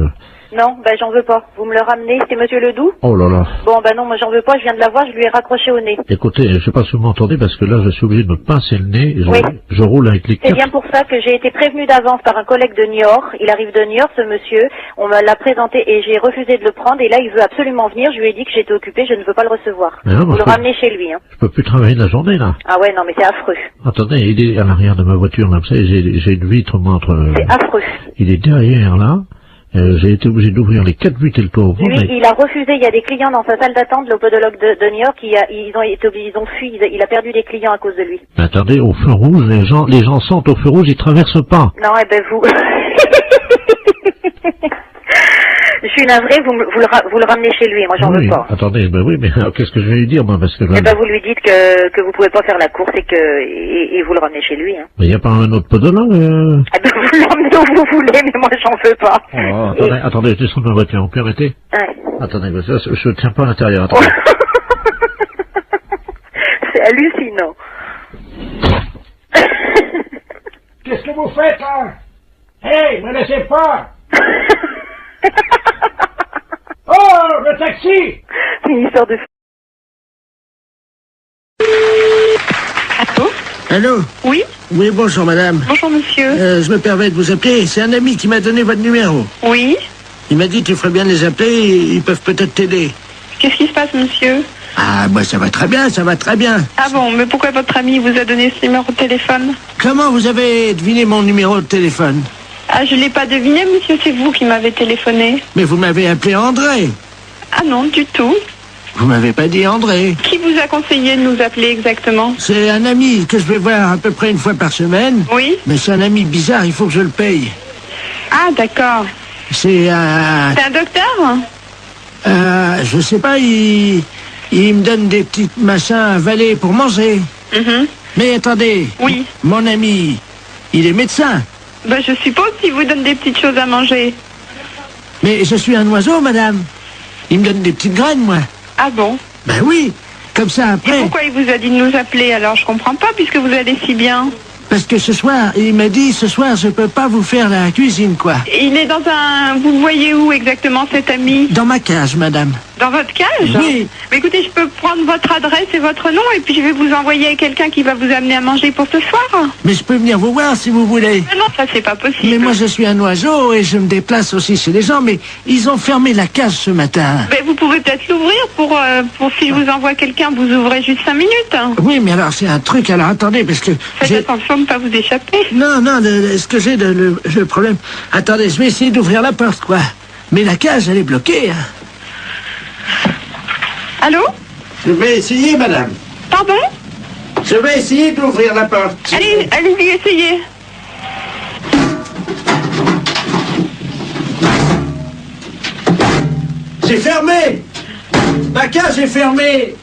Non, ben j'en veux pas. Vous me le ramenez, c'est Monsieur Ledoux? Oh là là. Bon, ben non, moi j'en veux pas, je viens de l'avoir, je lui ai raccroché au nez. Écoutez, je sais pas si vous m'entendez parce que là je suis obligé de me pincer le nez et Oui. je roule avec les C'est quatre. bien pour ça que j'ai été prévenue d'avance par un collègue de Niort. Il arrive de Niort, ce monsieur. On me l'a présenté et j'ai refusé de le prendre. Et là, il veut absolument venir. Je lui ai dit que j'étais occupée, je ne veux pas le recevoir. Mais non, Vous le ramenez chez lui. Hein. Je peux plus travailler de la journée là. Ah ouais, non, mais c'est affreux. Attendez, il est à l'arrière de ma voiture là, vous savez, j'ai une vitre moi entre... C'est affreux. Il est derrière là. J'ai été obligé d'ouvrir les 4 vitres et le toit au Lui, il a refusé. Il y a des clients dans sa salle d'attente, le podologue de New York. Ils ont fui. Il a perdu des clients à cause de lui. Mais attendez, au feu rouge, les gens sentent au feu rouge, ils traversent pas. Non, eh ben vous. Je suis navrée, vous le ramenez chez lui. Moi, j'en veux pas. Attendez, ben oui, mais qu'est-ce que je vais lui dire moi parce que. Eh ben vous lui dites que vous pouvez pas faire la course et vous le ramenez chez lui. Hein. Mais il n'y a pas un autre podologue Eh ben vous l'emmenez où vous voulez, mais moi j'en veux pas. Oh, attendez, je descends de ma voiture, vous permettez? Ouais. Attendez, parce que je ne tiens pas à l'intérieur, attendez. C'est hallucinant. Qu'est-ce que vous faites, là? Hey, me laissez pas! Oh, le taxi! C'est une histoire de... Allô? Allô? Oui? Oui, bonjour madame. Bonjour monsieur. Je me permets de vous appeler. C'est un ami qui m'a donné votre numéro. Oui? Il m'a dit tu ferais bien de les appeler, ils peuvent peut-être t'aider. Qu'est-ce qui se passe monsieur? Ah, moi ça va très bien, ça va très bien. Ah bon, mais pourquoi votre ami vous a donné ce numéro de téléphone? Comment vous avez deviné mon numéro de téléphone? Ah, je l'ai pas deviné monsieur, c'est vous qui m'avez téléphoné. Mais vous m'avez appelé André. Ah non, du tout. Vous m'avez pas dit André. Qui vous a conseillé de nous appeler exactement? C'est un ami que je vais voir à peu près une fois par semaine. Oui? Mais c'est un ami bizarre, il faut que je le paye. Ah, d'accord. C'est un... C'est un docteur? Je sais pas, il me donne des petits machins à avaler pour manger. Mais attendez. Oui. Mon ami, il est médecin. Ben, je suppose qu'il vous donne des petites choses à manger. Mais je suis un oiseau, madame. Il me donne des petites graines, moi. Ah bon? Ben oui, comme ça après... Et pourquoi il vous a dit de nous appeler alors? Je comprends pas puisque vous allez si bien. Parce que ce soir, il m'a dit, ce soir, je peux pas vous faire la cuisine, quoi. Il est dans un... Vous le voyez où exactement, cet ami? Dans ma cage, madame. Dans votre cage? Oui. Mais écoutez, je peux prendre votre adresse et votre nom et puis je vais vous envoyer quelqu'un qui va vous amener à manger pour ce soir. Mais je peux venir vous voir si vous voulez. Mais non, ça c'est pas possible. Mais moi je suis un oiseau et je me déplace aussi chez les gens, mais ils ont fermé la cage ce matin. Mais vous pouvez peut-être l'ouvrir pour si je vous envoie quelqu'un, vous ouvrez juste 5 minutes. Oui, mais alors c'est un truc, alors attendez, parce que... Faites attention de ne pas vous échapper. Non, ce que j'ai le problème... Attendez, je vais essayer d'ouvrir la porte, quoi. Mais la cage, elle est bloquée, hein. Allô? Je vais essayer, madame. Pardon? Je vais essayer d'ouvrir la porte. Allez-y, essayez. C'est fermé. Ma cage est fermée.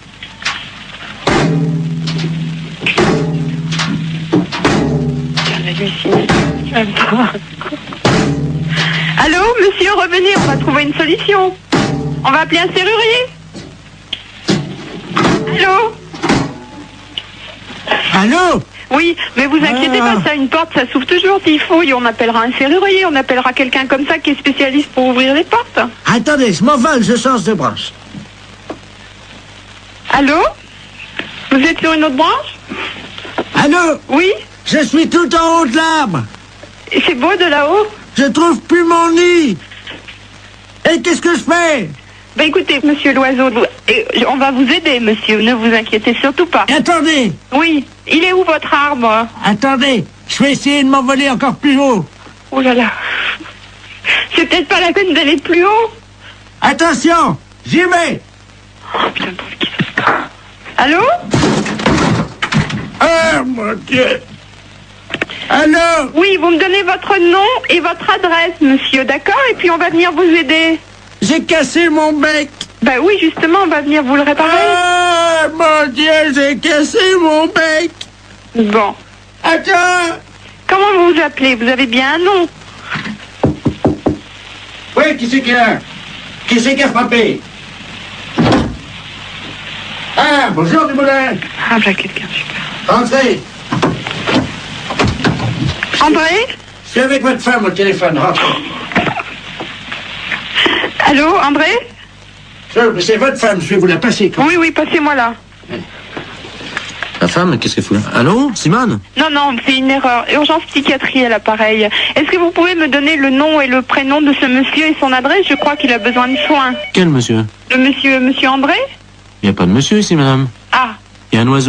Allô, monsieur, revenez, on va trouver une solution. On va appeler un serrurier. Allô? Allô? Oui, mais vous inquiétez pas, ça, une porte, ça s'ouvre toujours s'il faut, et on appellera un serrurier, on appellera quelqu'un comme ça qui est spécialiste pour ouvrir les portes. Attendez, je m'envole, je change de branche. Allô? Vous êtes sur une autre branche? Allô? Oui? Je suis tout en haut de l'arbre. Et c'est beau de là-haut? Je trouve plus mon nid. Et qu'est-ce que je fais? Ben écoutez, monsieur l'oiseau, on va vous aider, monsieur, ne vous inquiétez surtout pas. Attendez! Oui, il est où votre arbre? Attendez, je vais essayer de m'envoler encore plus haut. Oh là là. C'est peut-être pas la peine d'aller plus haut. Attention, j'y vais. Oh putain, allô? Ah, mon Dieu. Allô? Oui, vous me donnez votre nom et votre adresse, monsieur, d'accord? Et puis on va venir vous aider. J'ai cassé mon bec. Bah oui, justement, on va venir vous le réparer. Ah, mon Dieu, j'ai cassé mon bec. Bon. Attends. Comment vous vous appelez? Vous avez bien un nom? Oui, qui c'est qui a frappé? Ah, bonjour, Dumoulin. Ah, bah quelqu'un, super. Rentrez. André? Je suis avec votre femme au téléphone, rentrez. Allô, André? C'est votre femme, je vais vous la passer. Oui, oui, passez-moi là. La femme, qu'est-ce qu'elle fout là? Allô, Simone? Non, c'est une erreur. Urgence psychiatrie à l'appareil. Est-ce que vous pouvez me donner le nom et le prénom de ce monsieur et son adresse? Je crois qu'il a besoin de soins. Quel monsieur? Le monsieur André? Il n'y a pas de monsieur ici, madame. Ah. Il y a un oiseau.